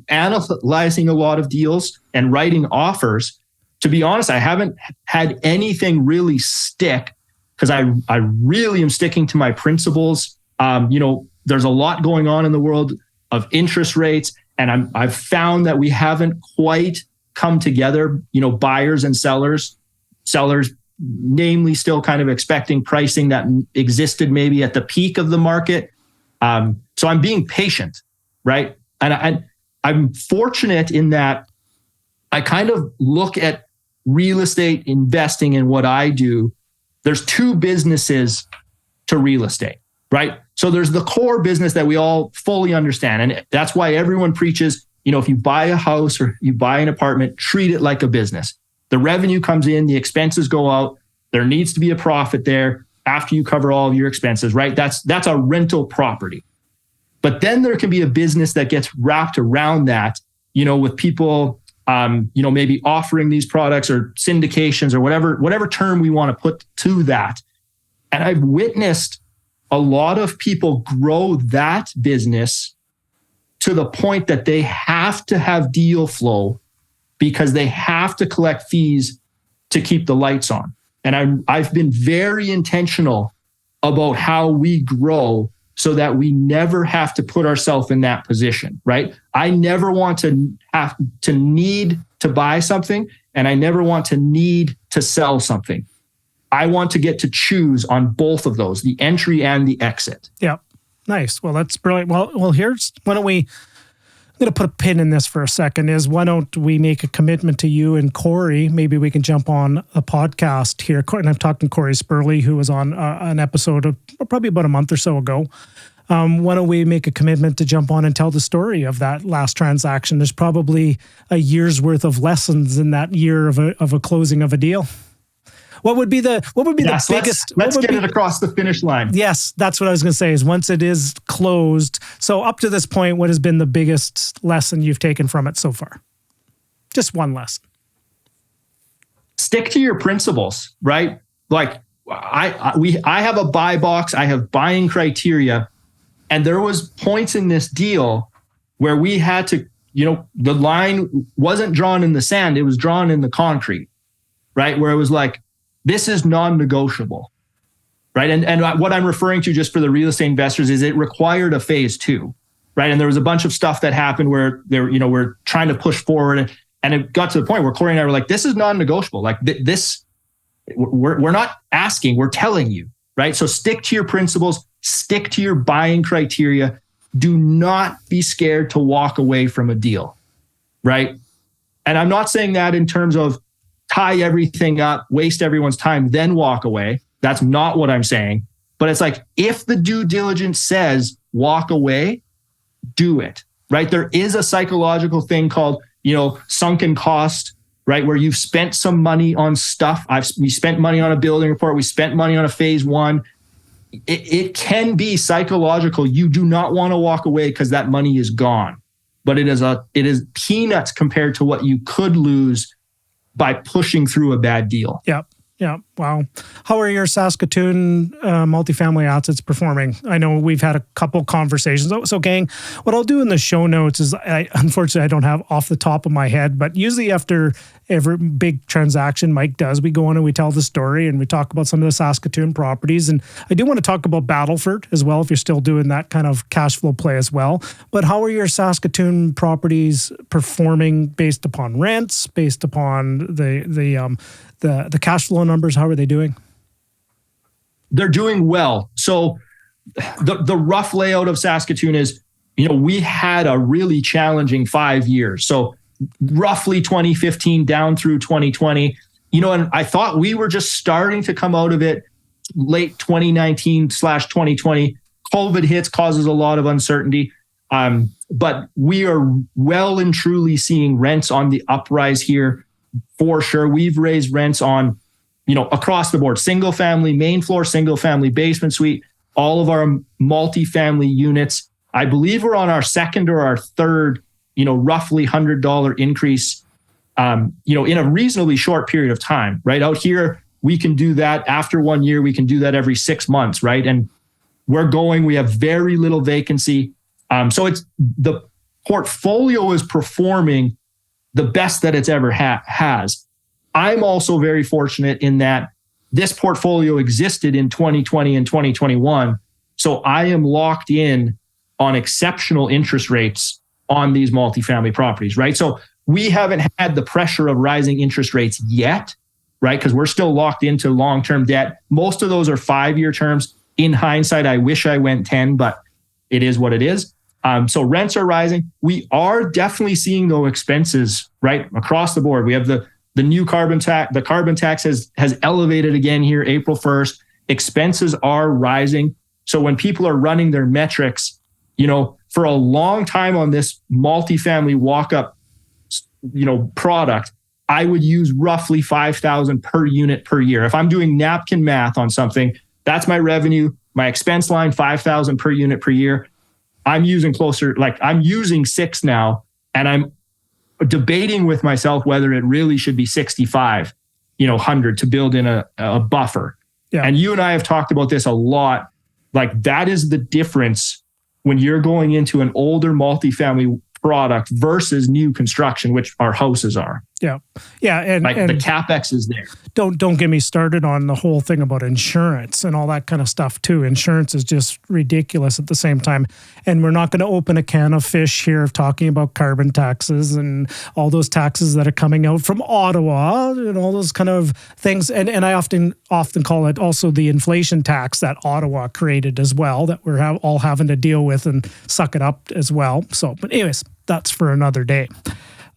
analyzing a lot of deals and writing offers. To be honest, I haven't had anything really stick because I really am sticking to my principles. There's a lot going on in the world of interest rates, and I've found that we haven't quite come together. Buyers and sellers, namely, still kind of expecting pricing that existed maybe at the peak of the market. So I'm being patient, right? And I'm fortunate in that I kind of look at real estate investing in what I do. There's two businesses to real estate, right? So there's the core business that we all fully understand. And that's why everyone preaches, if you buy a house or you buy an apartment, treat it like a business. The revenue comes in, the expenses go out. There needs to be a profit there after you cover all of your expenses, right? That's a rental property. But then there can be a business that gets wrapped around that, with people, maybe offering these products or syndications or whatever term we want to put to that. And I've witnessed a lot of people grow that business to the point that they have to have deal flow because they have to collect fees to keep the lights on. And I've been very intentional about how we grow so that we never have to put ourselves in that position, right? I never want to have to need to buy something, and I never want to need to sell something. I want to get to choose on both of those, the entry and the exit. Yeah, nice. Well, that's brilliant. Well, why don't we, I'm going to put a pin in this for a second, why don't we make a commitment to you and Corey? Maybe we can jump on a podcast here. And I've talked to Corey Spurley, who was on an episode of probably about a month or so ago. Why don't we make a commitment to jump on and tell the story of that last transaction? There's probably a year's worth of lessons in that year of a closing of a deal. What would be the biggest? Let's get it across the finish line. Yes, that's what I was going to say. Is once it is closed. So up to this point, what has been the biggest lesson you've taken from it so far? Just one lesson. Stick to your principles, right? Like I have a buy box. I have buying criteria, and there was points in this deal where we had to, the line wasn't drawn in the sand; it was drawn in the concrete, right? Where it was like, this is non-negotiable, right? And what I'm referring to, just for the real estate investors, is it required a phase 2, right? And there was a bunch of stuff that happened where we're trying to push forward, and it got to the point where Corey and I were like, this is non-negotiable. Like this, we're not asking, we're telling you, right? So stick to your principles, stick to your buying criteria. Do not be scared to walk away from a deal, right? And I'm not saying that in terms of tie everything up, waste everyone's time, then walk away. That's not what I'm saying. But it's like, if the due diligence says walk away, do it, right? There is a psychological thing called, sunken cost, right? Where you've spent some money on stuff. We spent money on a building report. We spent money on a phase 1. It can be psychological. You do not want to walk away because that money is gone. But it is peanuts compared to what you could lose by pushing through a bad deal. Yep. Yeah. Wow. How are your Saskatoon multifamily assets performing? I know we've had a couple conversations. So gang, what I'll do in the show notes is unfortunately I don't have off the top of my head, but usually after every big transaction Mike does, we go on and we tell the story and we talk about some of the Saskatoon properties. And I do want to talk about Battleford as well, if you're still doing that kind of cash flow play as well. But how are your Saskatoon properties performing based upon rents, based upon the cash flow numbers? How are they doing? They're doing well. So the rough layout of Saskatoon is, we had a really challenging 5 years. So roughly 2015 down through 2020, and I thought we were just starting to come out of it late 2019/2020. COVID hits, causes a lot of uncertainty. but we are well and truly seeing rents on the uprise here for sure. We've raised rents on, across the board, single family, main floor, single family, basement suite, all of our multifamily units. I believe we're on our second or our third, roughly $100 increase, in a reasonably short period of time, right? Out here, we can do that after 1 year. We can do that every 6 months, right? And we have very little vacancy. So it's the portfolio is performing the best that it's ever has. I'm also very fortunate in that this portfolio existed in 2020 and 2021. So I am locked in on exceptional interest rates on these multifamily properties, right? So we haven't had the pressure of rising interest rates yet, right? Because we're still locked into long-term debt. Most of those are 5-year terms. In hindsight, I wish I went 10, but it is what it is. So rents are rising. We are definitely seeing those expenses right across the board. We have the new carbon tax. The carbon tax has elevated again here April 1st. Expenses are rising. So when people are running their metrics, for a long time on this multifamily walk-up, product, I would use roughly $5,000 per unit per year. If I'm doing napkin math on something, that's my revenue, my expense line, $5,000 per unit per year. I'm using I'm using 6 now, and I'm debating with myself whether it really should be 65, 100 to build in a buffer. Yeah. And you and I have talked about this a lot. Like that is the difference when you're going into an older multifamily product versus new construction, which our houses are. Yeah. Yeah. And the CapEx is there. Don't get me started on the whole thing about insurance and all that kind of stuff too. Insurance is just ridiculous at the same time. And we're not going to open a can of fish here of talking about carbon taxes and all those taxes that are coming out from Ottawa and all those kind of things. And I often call it also the inflation tax that Ottawa created as well, that we're all having to deal with and suck it up as well. So, but anyways, that's for another day.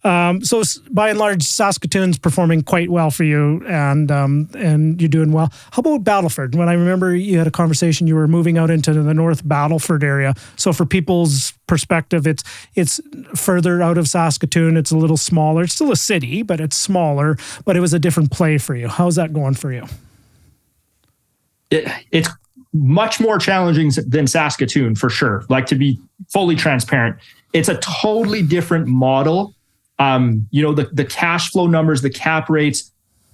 So by and large, Saskatoon's performing quite well for you, and you're doing well. How about Battleford? When I remember you had a conversation, you were moving out into the North Battleford area. So for people's perspective, it's further out of Saskatoon. It's a little smaller. It's still a city, but it's smaller. But it was a different play for you. How's that going for you? It's much more challenging than Saskatoon, for sure. Like, to be fully transparent, it's a totally different model. The cash flow numbers, the cap rates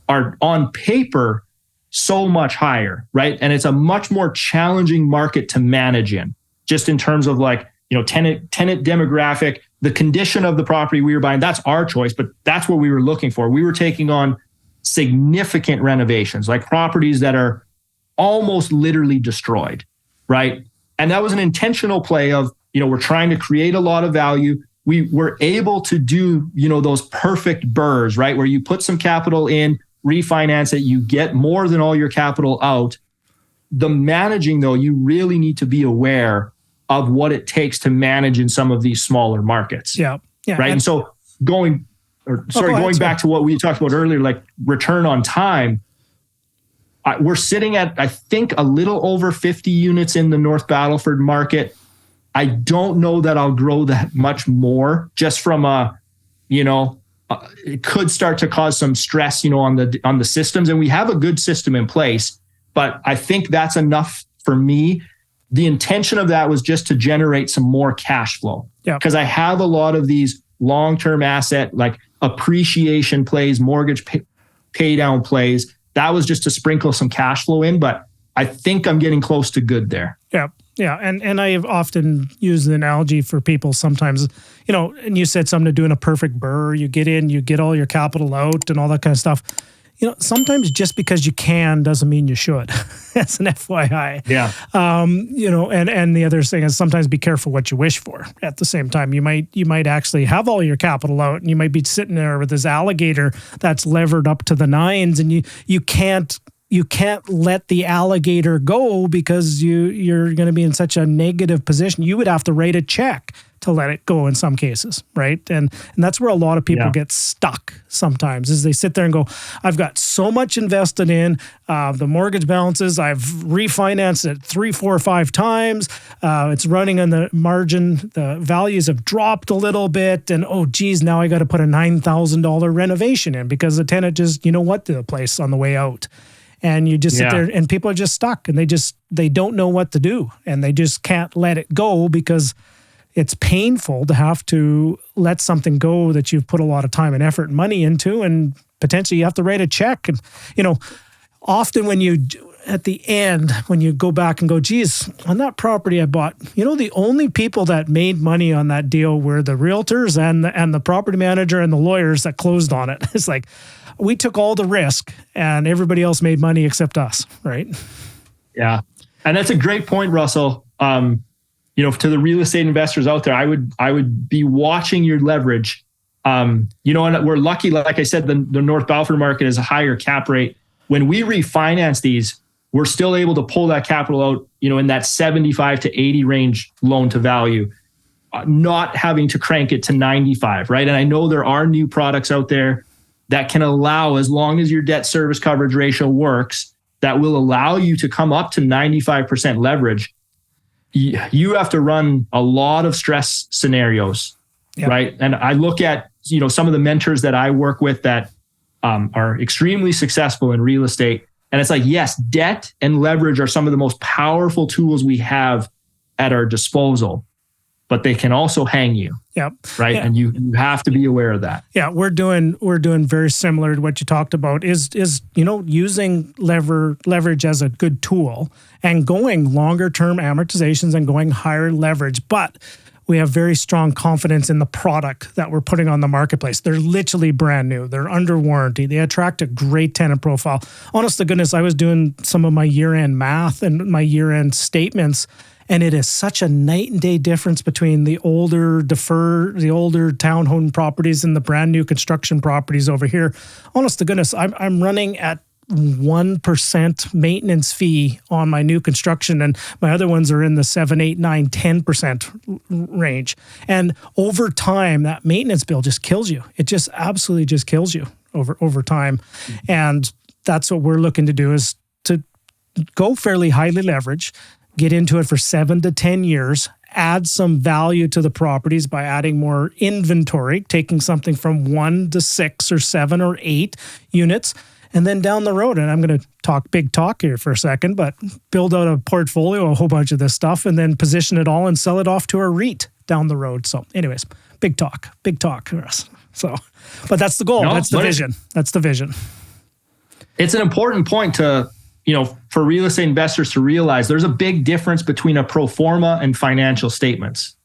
are on paper so much higher, right? And it's a much more challenging market to manage in, just in terms of tenant demographic, the condition of the property we were buying. That's our choice, but that's what we were looking for. We were taking on significant renovations, like properties that are almost literally destroyed, right? And that was an intentional play of, we're trying to create a lot of value. We were able to do, those perfect burrs, right? Where you put some capital in, refinance it, you get more than all your capital out. The managing, though, you really need to be aware of what it takes to manage in some of these smaller markets. Yeah. Yeah. Right. And so going back to what we talked about earlier, like return on time, we're sitting at, I think, a little over 50 units in the North Battleford market. I don't know that I'll grow that much more, just from it could start to cause some stress, on the systems. And we have a good system in place, but I think that's enough for me. The intention of that was just to generate some more cash flow. Yeah. Because I have a lot of these long-term asset, like appreciation plays, mortgage pay down plays. That was just to sprinkle some cash flow in, but I think I'm getting close to good there. Yeah. Yeah. And I have often used the analogy for people sometimes, and you said something to doing a perfect burr, you get in, you get all your capital out and all that kind of stuff. Sometimes just because you can doesn't mean you should. That's an FYI. Yeah. And the other thing is sometimes be careful what you wish for. At the same time, you might actually have all your capital out and you might be sitting there with this alligator that's levered up to the nines, and you can't let the alligator go because you're going to be in such a negative position. You would have to write a check to let it go in some cases, right? And that's where a lot of people get stuck sometimes, is they sit there and go, I've got so much invested in the mortgage balances. I've refinanced it 3, 4, 5 times. It's running on the margin. The values have dropped a little bit. And oh, geez, now I got to put a $9,000 renovation in because the tenant just, what to the place on the way out. And you just sit there and people are just stuck and they don't know what to do. And they just can't let it go because it's painful to have to let something go that you've put a lot of time and effort and money into, and potentially you have to write a check. And, often at the end, when you go back and go, geez, on that property I bought, the only people that made money on that deal were the realtors and the property manager and the lawyers that closed on it. It's like, we took all the risk and everybody else made money except us, right? Yeah. And that's a great point, Russell. To the real estate investors out there, I would be watching your leverage. And we're lucky, like I said, the North Battleford market is a higher cap rate. When we refinance these, we're still able to pull that capital out, in that 75 to 80 range loan to value, not having to crank it to 95, right? And I know there are new products out there that can allow, as long as your debt service coverage ratio works, that will allow you to come up to 95% leverage. You have to run a lot of stress scenarios, right? And I look at, some of the mentors that I work with that are extremely successful in real estate. And it's like, yes, debt and leverage are some of the most powerful tools we have at our disposal, but they can also hang you. Yep. Right. Yeah. And you have to be aware of that. Yeah. We're doing very similar to what you talked about is using leverage as a good tool and going longer term amortizations and going higher leverage. But we have very strong confidence in the product that we're putting on the marketplace. They're literally brand new. They're under warranty. They attract a great tenant profile. Honest to goodness, I was doing some of my year-end math and my year-end statements, and it is such a night and day difference between the older townhome properties and the brand new construction properties over here. Honest to goodness, I'm running at 1% maintenance fee on my new construction, and my other ones are in the 7, 8, 9, 10% range. And over time, that maintenance bill just kills you. It just absolutely just kills you over time. And that's what we're looking to do, is to go fairly highly leveraged, get into it for 7 to 10 years, add some value to the properties by adding more inventory, taking something from 1 to 6 or 7 or 8 units. And then down the road, and I'm going to talk big talk here for a second, but build out a portfolio, a whole bunch of this stuff, and then position it all and sell it off to a REIT down the road. So anyways, big talk for us. So, but that's the goal. That's the vision. That's the vision. It's an important point to, for real estate investors to realize there's a big difference between a pro forma and financial statements,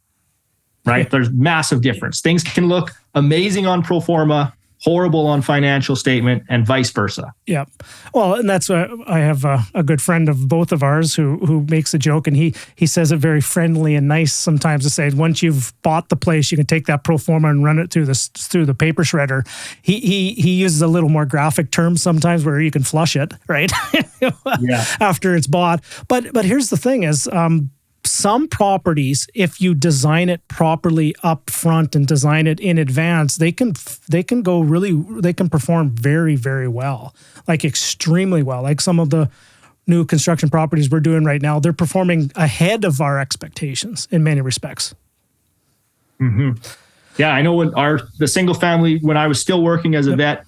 right? Okay. There's massive difference. Things can look amazing on pro forma, horrible on financial statement, and vice versa. Yeah. Well, and that's what I have a good friend of both of ours who makes a joke, and he says it very friendly and nice sometimes to say, once you've bought the place, you can take that pro forma and run it through the paper shredder. He uses a little more graphic terms sometimes where you can flush it, right? After it's bought. But here's the thing is, some properties, if you design it properly up front and design it in advance, they can perform very, very well, like extremely well. Like some of the new construction properties we're doing right now, they're performing ahead of our expectations in many respects. Mm-hmm. Yeah, I know when the single family, when I was still working as a vet,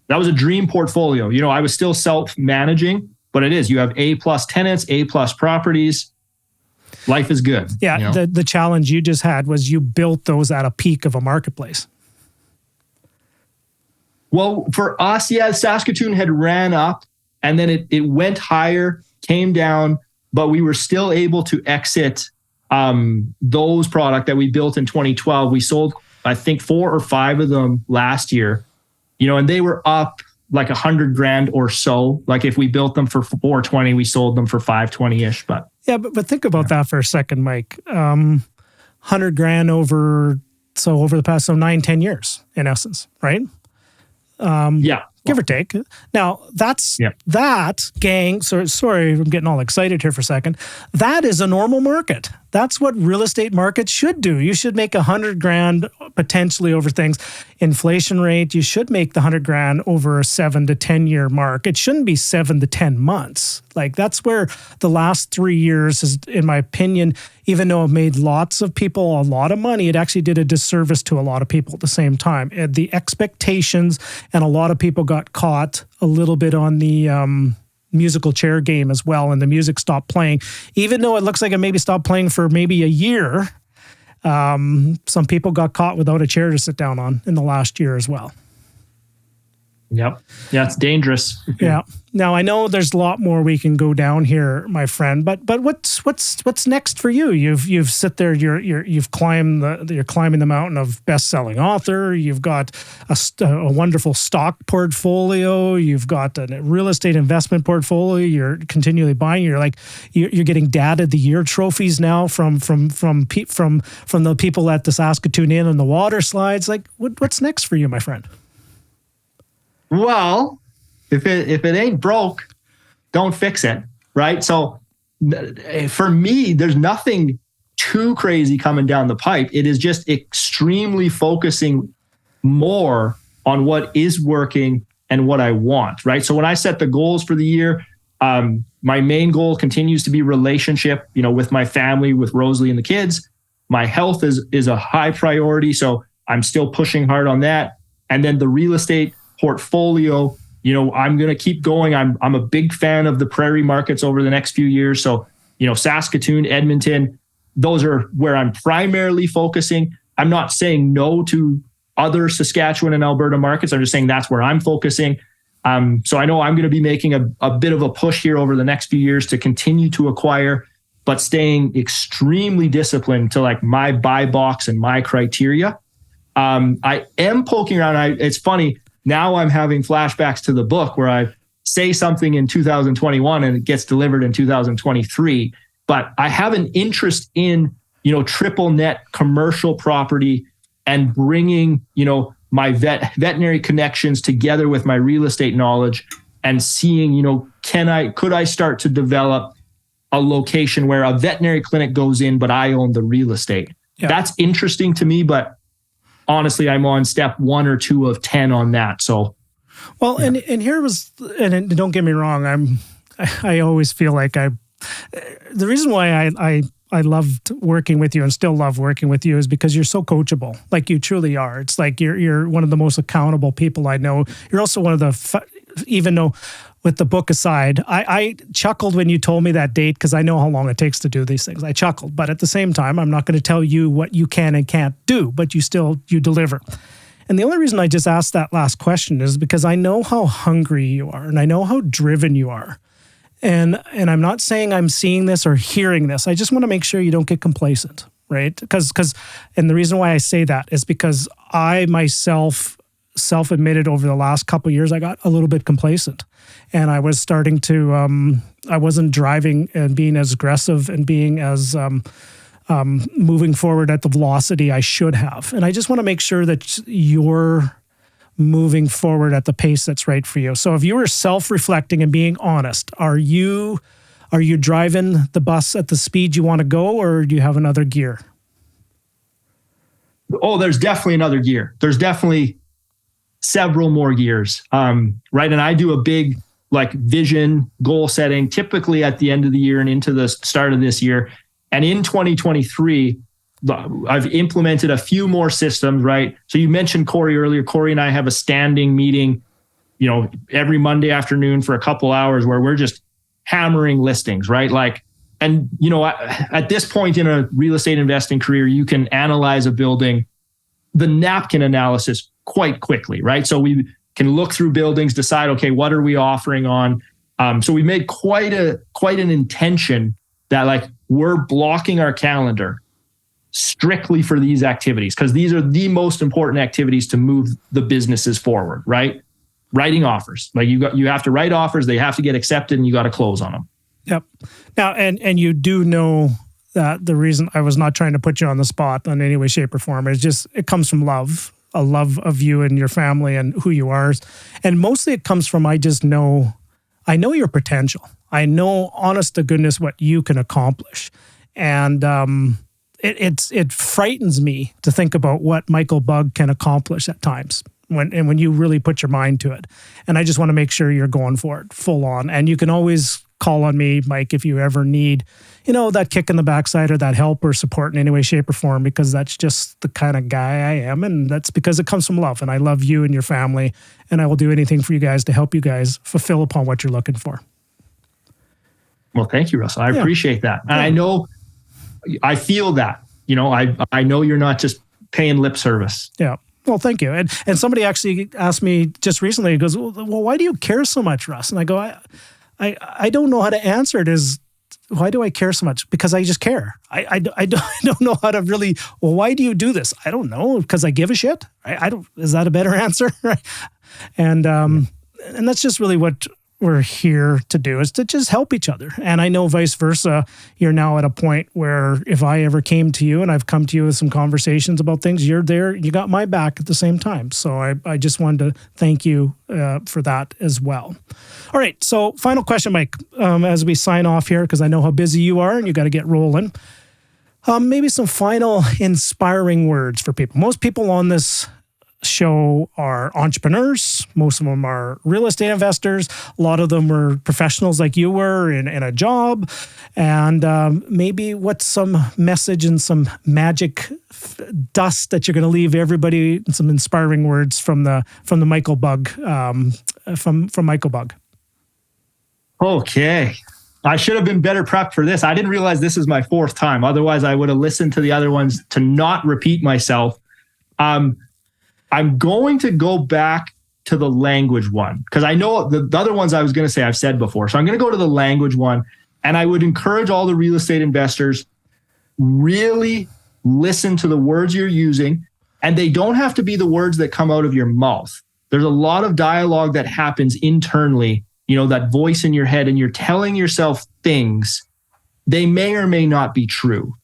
that was a dream portfolio. I was still self-managing, but it is. You have A+ tenants, A+ properties. Life is good. Yeah. The challenge you just had was you built those at a peak of a marketplace. Well, for us, Saskatoon had ran up and then it went higher, came down, but we were still able to exit those product that we built in 2012. We sold, I think, 4 or 5 of them last year, and they were up like $100,000 or so. Like if we built them for $420, we sold them for $520-ish, but. Yeah, but think about that for a second, Mike. $100,000 over the past 9-10 years, in essence, right? give or take. Now, that, gang, sorry, I'm getting all excited here for a second. That is a normal market. That's what real estate markets should do. You should make $100,000 potentially over things. Inflation rate, you should make the $100,000 over a 7 to 10 year mark. It shouldn't be 7 to 10 months. Like that's where the last 3 years is, in my opinion, even though it made lots of people a lot of money, it actually did a disservice to a lot of people at the same time. The expectations, and a lot of people got caught a little bit on the musical chair game as well, and the music stopped playing. Even though it looks like it maybe stopped playing for maybe a year, some people got caught without a chair to sit down on in the last year as well. Yep. Yeah, it's dangerous. Yeah. Now I know there's a lot more we can go down here, my friend. But what's next for you? You've sit there. You've climbed you're climbing the mountain of best-selling author. You've got a wonderful stock portfolio. You've got a real estate investment portfolio. You're continually buying. You're getting Dad of the Year trophies now from the people at the Saskatoon Inn and the water slides. Like what's next for you, my friend? Well, if it ain't broke, don't fix it, right? So for me, there's nothing too crazy coming down the pipe. It is just extremely focusing more on what is working and what I want, right? So when I set the goals for the year, my main goal continues to be relationship, with my family, with Rosalie and the kids. My health is a high priority, so I'm still pushing hard on that. And then the real estate portfolio, I'm going to keep going. I'm a big fan of the prairie markets over the next few years. So, Saskatoon, Edmonton, those are where I'm primarily focusing. I'm not saying no to other Saskatchewan and Alberta markets. I'm just saying that's where I'm focusing. So I know I'm going to be making a bit of a push here over the next few years to continue to acquire, but staying extremely disciplined to like my buy box and my criteria. I am poking around. It's funny. Now I'm having flashbacks to the book where I say something in 2021 and it gets delivered in 2023. But I have an interest in, triple net commercial property and bringing, my veterinary connections together with my real estate knowledge and seeing, could I start to develop a location where a veterinary clinic goes in, but I own the real estate. Yeah. That's interesting to me, but honestly, I'm on step 1 or 2 of 10 on that. So, well, yeah. and here was, and don't get me wrong, I always feel like the reason why I loved working with you and still love working with you is because you're so coachable. Like you truly are. It's like you're one of the most accountable people I know. You're also one of the, even though with the book aside, I chuckled when you told me that date because I know how long it takes to do these things. I chuckled, but at the same time, I'm not going to tell you what you can and can't do, but you deliver. And the only reason I just asked that last question is because I know how hungry you are and I know how driven you are. And I'm not saying I'm seeing this or hearing this. I just want to make sure you don't get complacent, right? Because and the reason why I say that is because I myself self-admitted over the last couple of years, I got a little bit complacent. And I was starting to, I wasn't driving and being as aggressive and being as moving forward at the velocity I should have. And I just want to make sure that you're moving forward at the pace that's right for you. So if you were self-reflecting and being honest, are you driving the bus at the speed you want to go, or do you have another gear? Oh, there's definitely another gear. There's definitely several more gears. Right. And I do a big vision goal setting typically at the end of the year and into the start of this year. And in 2023, I've implemented a few more systems, right? So you mentioned Corey earlier. Corey and I have a standing meeting, every Monday afternoon for a couple hours where we're just hammering listings, right? At this point in a real estate investing career, you can analyze a building, the napkin analysis quite quickly, right? So we can look through buildings, decide, okay, what are we offering on? So we made quite an intention that we're blocking our calendar strictly for these activities because these are the most important activities to move the businesses forward, right? Writing offers. You have to write offers, they have to get accepted, and you got to close on them. Yep. Now, and you do know that the reason I was not trying to put you on the spot in any way, shape, or form is just it comes from love. a love of you and your family and who you are. And mostly it comes from, I know your potential. I know, honest to goodness, what you can accomplish. And it frightens me to think about what Michael Bugg can accomplish at times when you really put your mind to it. And I just want to make sure you're going for it full on. And you can always call on me, Mike, if you ever need, that kick in the backside or that help or support in any way, shape, or form, because that's just the kind of guy I am. And that's because it comes from love. And I love you and your family. And I will do anything for you guys to help you guys fulfill upon what you're looking for. Well, thank you, Russell. I appreciate that. And I feel that, I know you're not just paying lip service. Yeah. Well, thank you. And somebody actually asked me just recently, he goes, well, why do you care so much, Russ? And I go, I don't know how to answer it. Why do I care so much? Because I just care. I don't know how to really, why do you do this? I don't know, because I give a shit. Is that a better answer? And that's just really what we're here to do, is to just help each other. And I know vice versa, you're now at a point where if I ever came to you and I've come to you with some conversations about things, you're there, you got my back at the same time. So I just wanted to thank you for that as well. All right. So final question, Mike, as we sign off here, because I know how busy you are and you got to get rolling. Maybe some final inspiring words for people. Most people on this show are entrepreneurs. Most of them are real estate investors. A lot of them are professionals like you were in a job. And maybe what's some message and some magic dust that you're going to leave everybody, some inspiring words from the Michael Bugg, from Michael Bugg. Okay. I should have been better prepped for this. I didn't realize this is my fourth time. Otherwise, I would have listened to the other ones to not repeat myself. I'm going to go back to the language one, because I know the other ones I was going to say I've said before. So I'm going to go to the language one, and I would encourage all the real estate investors, really listen to the words you're using, and they don't have to be the words that come out of your mouth. There's a lot of dialogue that happens internally, that voice in your head, and you're telling yourself things. They may or may not be true,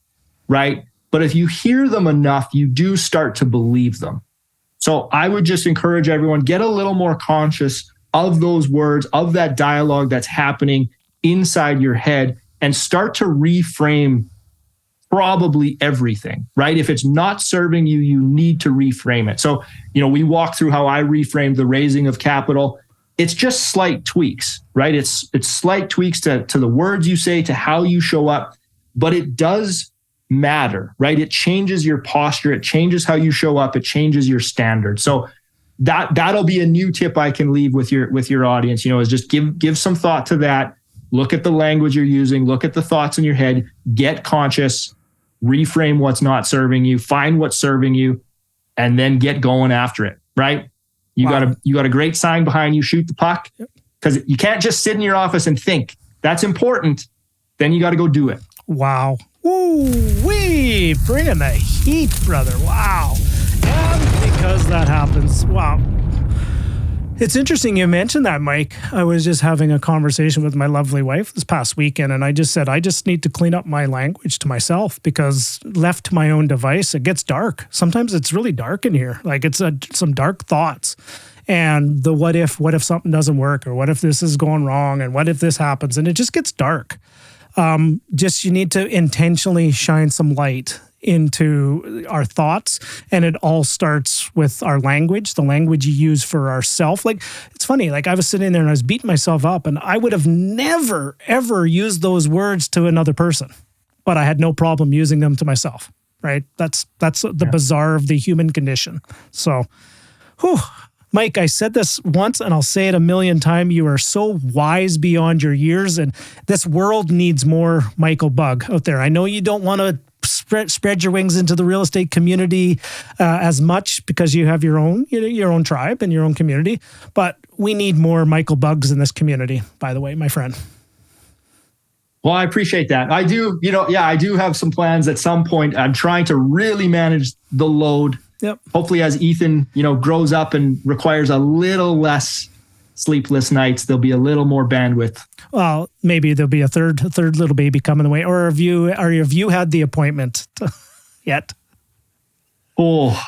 right? But if you hear them enough, you do start to believe them. So I would just encourage everyone, get a little more conscious of those words, of that dialogue that's happening inside your head, and start to reframe probably everything, right? If it's not serving you, you need to reframe it. So, we walked through how I reframed the raising of capital. It's just slight tweaks, right? It's slight tweaks to the words you say, to how you show up, but it does matter, right? It changes your posture. It changes how you show up. It changes your standard. So that'll be a new tip I can leave with your audience, is just give some thought to that. Look at the language you're using, look at the thoughts in your head, get conscious, reframe what's not serving you, find what's serving you, and then get going after it, right? You got a great sign behind you, shoot the puck, because you can't just sit in your office and think. That's important. Then you got to go do it. Wow. Ooh-wee, bringing the heat, brother. Wow. And because that happens, wow. It's interesting you mentioned that, Mike. I was just having a conversation with my lovely wife this past weekend, and I just said, I just need to clean up my language to myself, because left to my own device, it gets dark. Sometimes it's really dark in here. Like it's some dark thoughts. And the what if something doesn't work, or what if this is going wrong, and what if this happens? And it just gets dark. You need to intentionally shine some light into our thoughts, and it all starts with our language, the language you use for ourself. Like, it's funny, like I was sitting there and I was beating myself up, and I would have never, ever used those words to another person, but I had no problem using them to myself, right? That's the bizarre of the human condition. So, Mike, I said this once and I'll say it a million times. You are so wise beyond your years, and this world needs more Michael Bugg out there. I know you don't want to spread your wings into the real estate community as much, because you have your own tribe and your own community, but we need more Michael Buggs in this community, by the way, my friend. Well, I appreciate that. I do, I do have some plans at some point. I'm trying to really manage the load. Yep. Hopefully as Ethan, grows up and requires a little less sleepless nights, there'll be a little more bandwidth. Well, maybe there'll be a third little baby coming the way. Or have you had the appointment yet? Oh,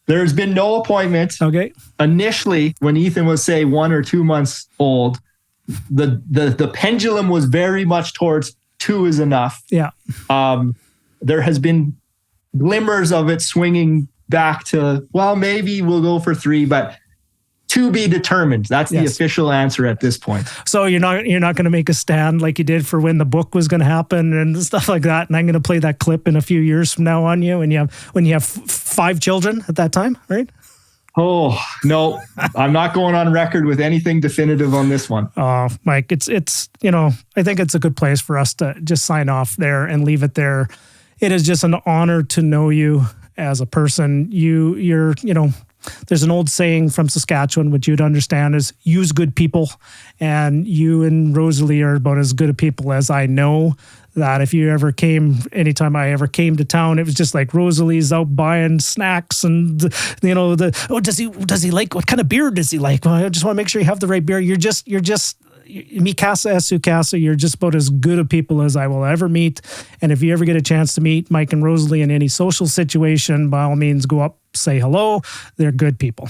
There's been no appointment. Okay. Initially, when Ethan was, say, 1 or 2 months old, the pendulum was very much towards 2 is enough. Yeah. There has been glimmers of it swinging back to, well, maybe we'll go for 3, but to be determined. That's the official answer at this point. So you're not going to make a stand like you did for when the book was going to happen and stuff like that. And I'm going to play that clip in a few years from now on you when you have 5 children at that time, right? Oh, no, I'm not going on record with anything definitive on this one. Mike, it's I think it's a good place for us to just sign off there and leave it there. It is just an honor to know you as a person. You're there's an old saying from Saskatchewan, which you'd understand is use good people. And you and Rosalie are about as good a people as I know. That if you ever anytime I ever came to town, it was just like Rosalie's out buying snacks and, does he like, what kind of beer does he like? Well, I just want to make sure you have the right beer. You're just mi casa es su casa. You're just about as good a people as I will ever meet. And if you ever get a chance to meet Mike and Rosalie in any social situation, by all means, go up, say hello. They're good people.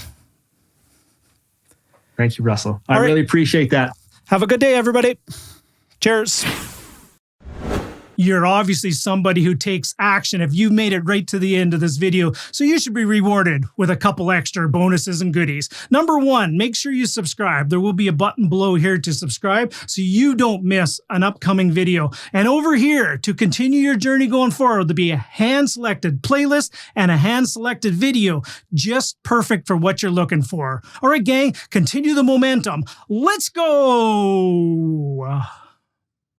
Thank you, Russell. I really appreciate that. Have a good day, everybody. Cheers. You're obviously somebody who takes action if you made it right to the end of this video, so you should be rewarded with a couple extra bonuses and goodies. Number 1, make sure you subscribe. There will be a button below here to subscribe so you don't miss an upcoming video. And over here, to continue your journey going forward, there'll be a hand-selected playlist and a hand-selected video, just perfect for what you're looking for. All right, gang, continue the momentum. Let's go!